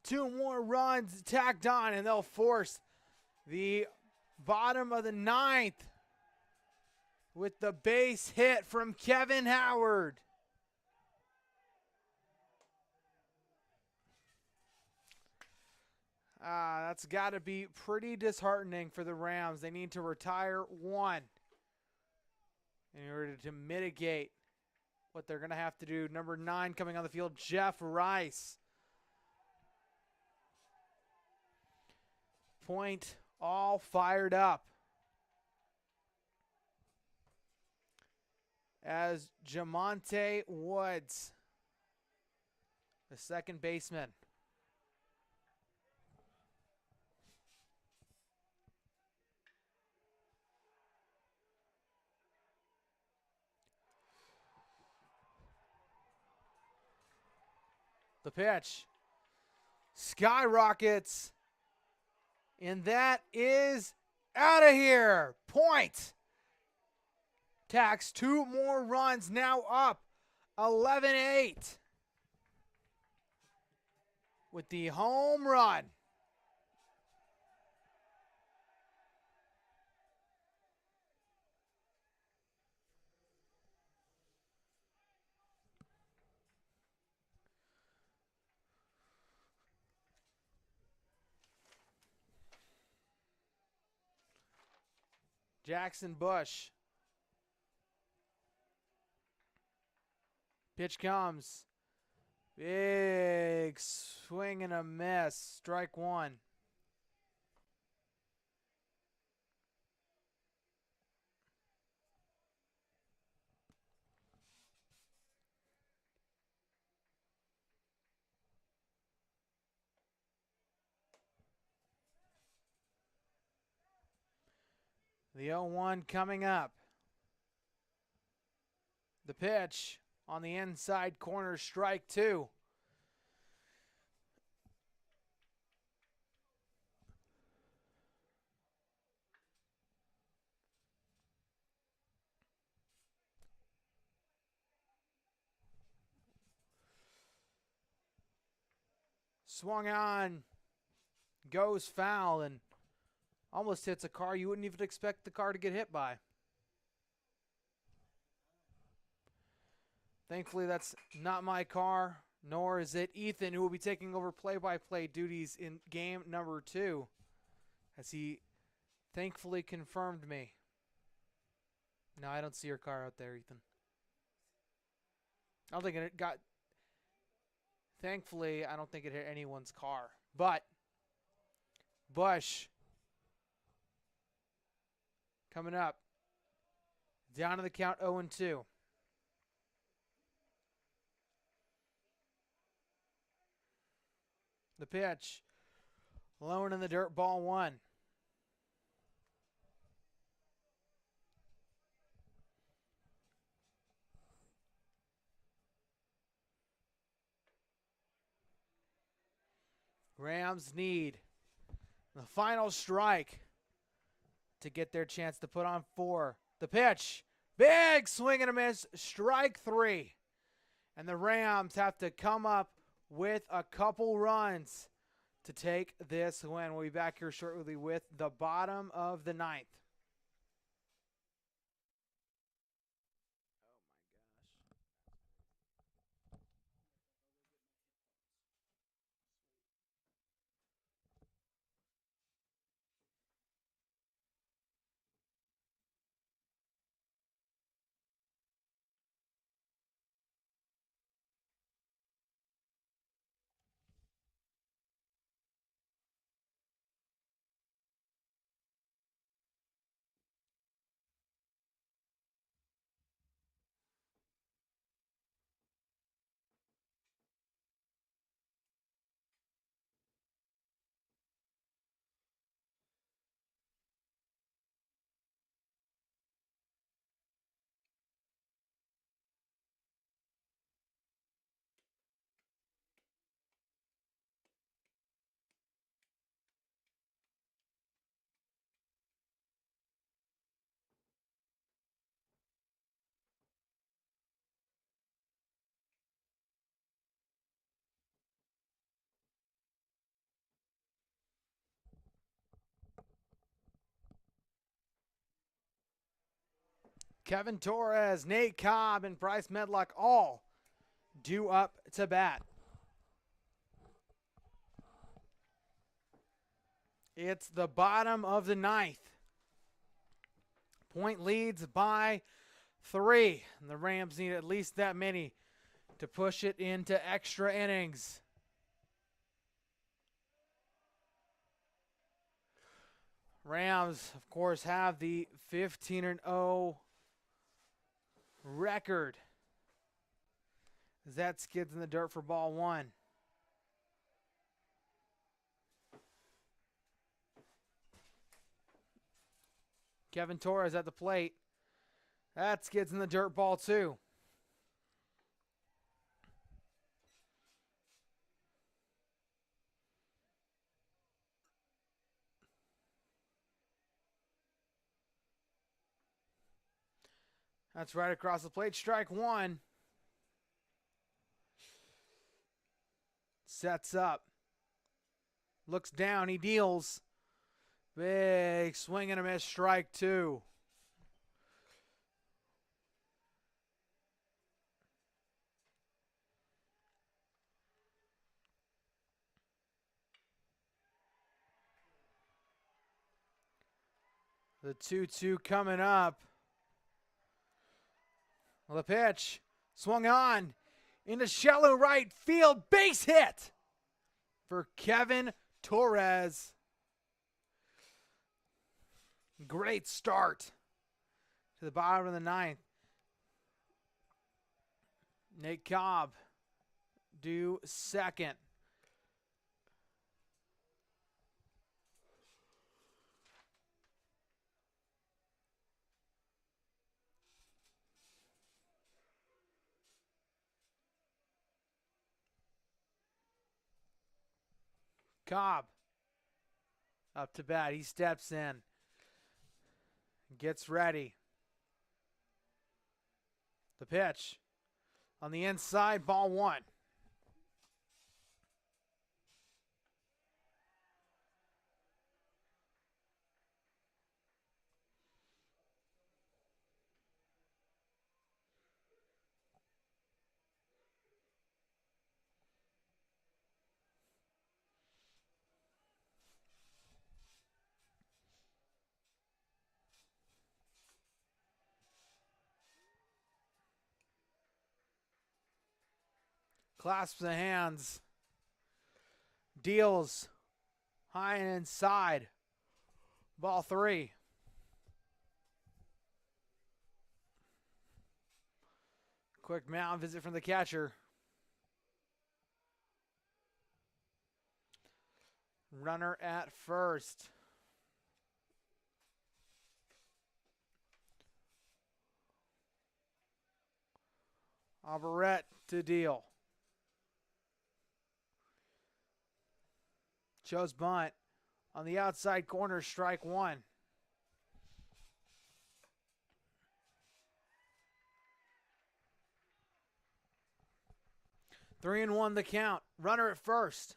2 more runs tacked on, and they'll force the bottom of the 9th with the base hit from Kevin Howard. That's got to be pretty disheartening for the Rams. They need to retire 1 in order to mitigate what they're going to have to do. Number 9 coming on the field, Jeff Rice. Point all fired up as Jamonte Woods, the second baseman. The pitch skyrockets, and that is out of here. Point. Tacks 2 more runs, now up 11-8 with the home run. Jackson Bush. Pitch comes. Big swing and a miss. Strike 1. The 0-1 coming up. The pitch on the inside corner, strike 2. Swung on, goes foul, and almost hits a car you wouldn't even expect the car to get hit by. Thankfully, that's not my car, nor is it Ethan, who will be taking over play-by-play duties in game number 2, as he thankfully confirmed me. No, I don't see your car out there, Ethan. I don't think it got... Thankfully, I don't think it hit anyone's car. But Bush coming up. Down to the count, 0-2. The pitch. Low in the dirt, ball 1. Rams need the final strike to get their chance to put on 4. The pitch. Big swing and a miss. Strike 3. And the Rams have to come up with a couple runs to take this win. We'll be back here shortly with the bottom of the 9th. Kevin Torres, Nate Cobb, and Bryce Medlock all due up to bat. It's the bottom of the ninth. Point leads by 3. And the Rams need at least that many to push it into extra innings. Rams, of course, have the 15-0 record as that skids in the dirt for ball 1. Kevin Torres at the plate. That skids in the dirt, ball 2. That's right across the plate. Strike 1. Sets up. Looks down. He deals. Big swing and a miss. Strike 2. The 2-2 coming up. The pitch swung on into shallow right field. Base hit for Kevin Torres. Great start to the bottom of the ninth. Nate Cobb due second. Cobb up to bat. He steps in. Gets ready. The pitch on the inside, ball 1. Clasps the hands. Deals high and inside. Ball 3. Quick mound visit from the catcher. Runner at first. Alvarette to deal. Shows bunt on the outside corner, strike 1. Three and 1 the count. Runner at first.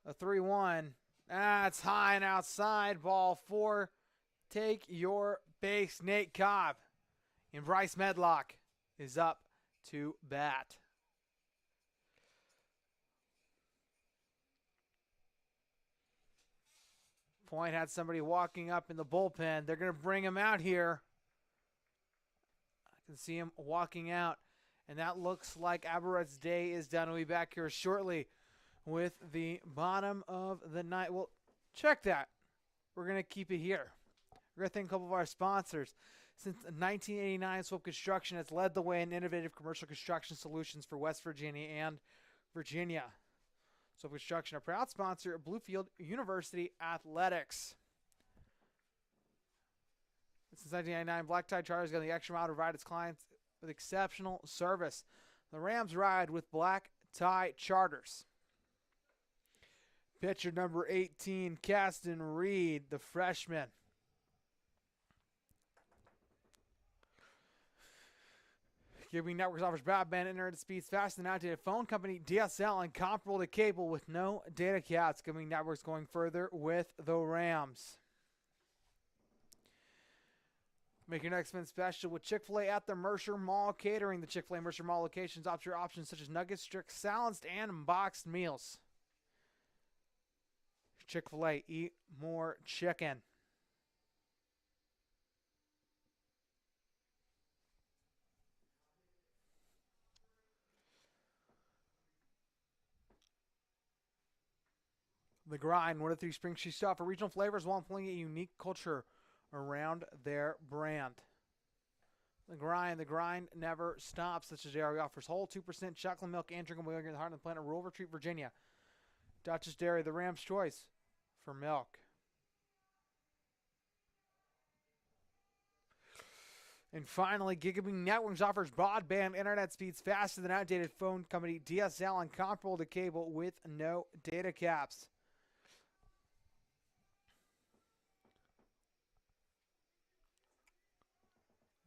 A 3-1. That's high and outside. Ball 4. Take your base. Nate Cobb and Bryce Medlock is up to bat. Point had somebody walking up in the bullpen. They're going to bring him out here. I can see him walking out. And that looks like Abarette's day is done. We'll be back here shortly with the bottom of the night. Well, check that. We're going to keep it here. We're going to thank a couple of our sponsors. Since 1989, Swope Construction has led the way in innovative commercial construction solutions for West Virginia and Virginia. Swope Construction, a proud sponsor of Bluefield University Athletics. Since 1999, Black Tie Charter has gone the extra mile to provide its clients with exceptional service. The Rams ride with Black Tie Charters. Pitcher number 18, Caston Reed, the freshman. Giving Networks offers broadband internet speeds faster than outdated phone company DSL and comparable to cable with no data caps. Giving Networks going further with the Rams. Make your next event special with Chick-fil-A at the Mercer Mall Catering. The Chick-fil-A Mercer Mall locations offer your options such as nuggets, strict salads, and boxed meals. Chick-fil-A, eat more chicken. The Grind, 103 Spring Street to offer regional flavors while employing a unique culture around their brand. The Grind never stops. Such as Dairy offers whole 2% chocolate milk and drinkable yogurt in the heart of the planet, Rural Retreat, Virginia. Duchess Dairy, the Rams' choice for milk. And finally, Gigabit Networks offers broadband internet speeds faster than outdated phone company DSL and comparable to cable with no data caps.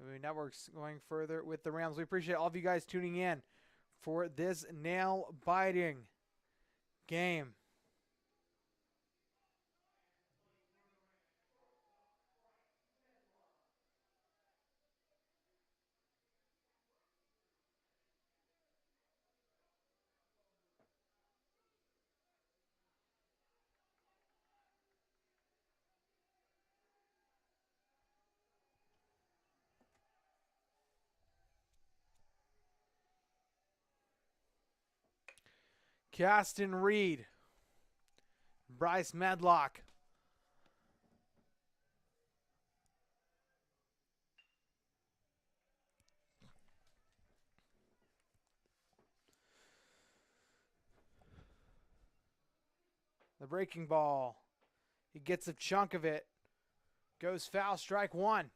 Gigabit Networks going further with the Rams. We appreciate all of you guys tuning in for this nail-biting game. Caston Reed, Bryce Medlock. The breaking ball. He gets a chunk of it. Goes foul, strike one.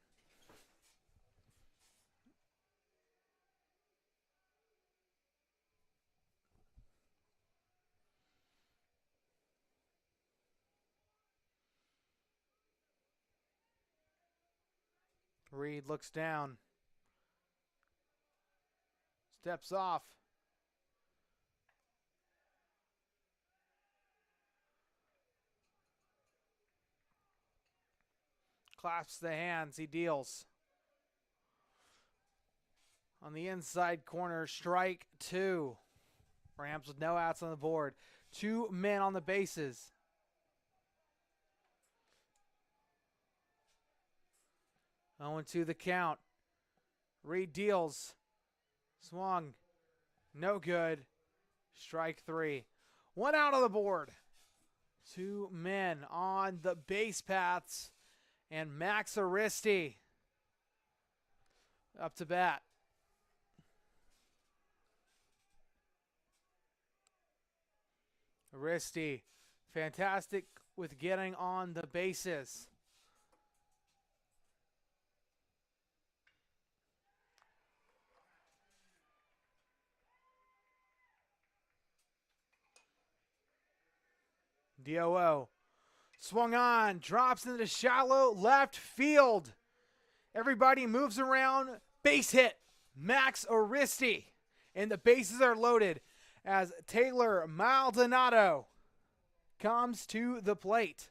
Reed looks down. Steps off. Clasps the hands. He deals. On the inside corner, strike two. Rams with no outs on the board. 2 men on the bases. Oh, 2 the count. Reed deals. Swung. No good. Strike 3. 1 out on the board. 2 men on the base paths. And Max Aristi up to bat. Aristi, fantastic with getting on the bases. DOO. Swung on, drops into shallow left field. Everybody moves around. Base hit. Max Aristi. And the bases are loaded as Taylor Maldonado comes to the plate.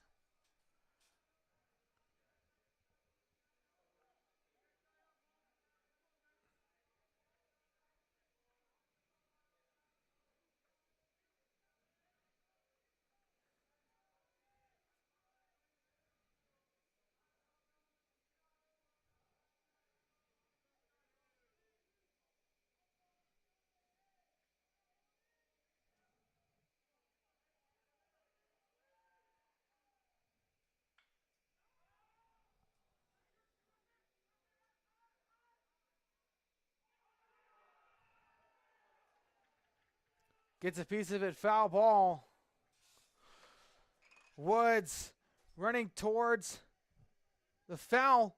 Gets a piece of it, foul ball. Woods running towards the foul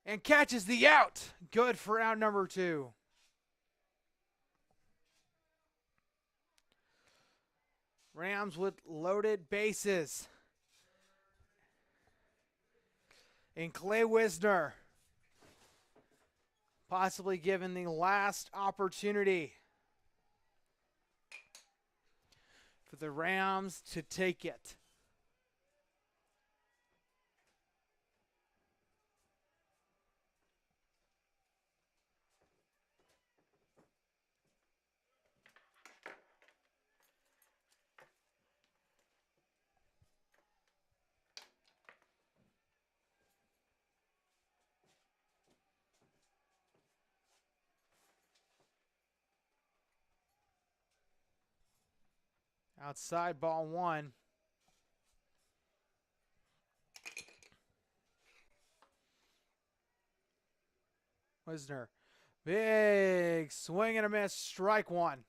and catches the out. Good for out number 2. Rams with loaded bases. And Clay Wisner possibly given the last opportunity for the Rams to take it. Outside ball 1. Wisner. Big swing and a miss. Strike 1.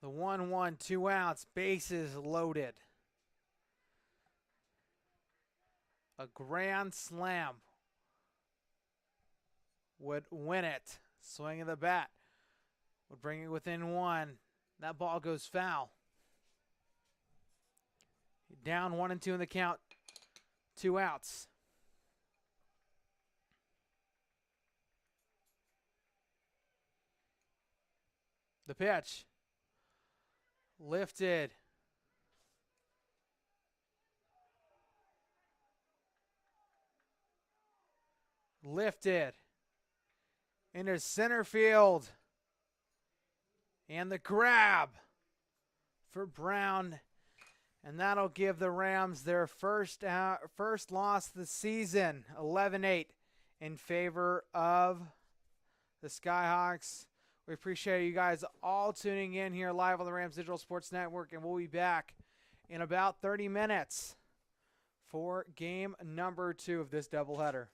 The 1-1, 2 outs, bases loaded. A grand slam would win it. Swing of the bat would bring it within 1. That ball goes foul. Down 1 and 2 in the count. 2 outs. The pitch. Lifted. Lifted. Into center field. And the grab for Brown. And that'll give the Rams their first loss of the season, 11-8, in favor of the Skyhawks. We appreciate you guys all tuning in here live on the Rams Digital Sports Network, and we'll be back in about 30 minutes for game number 2 of this doubleheader.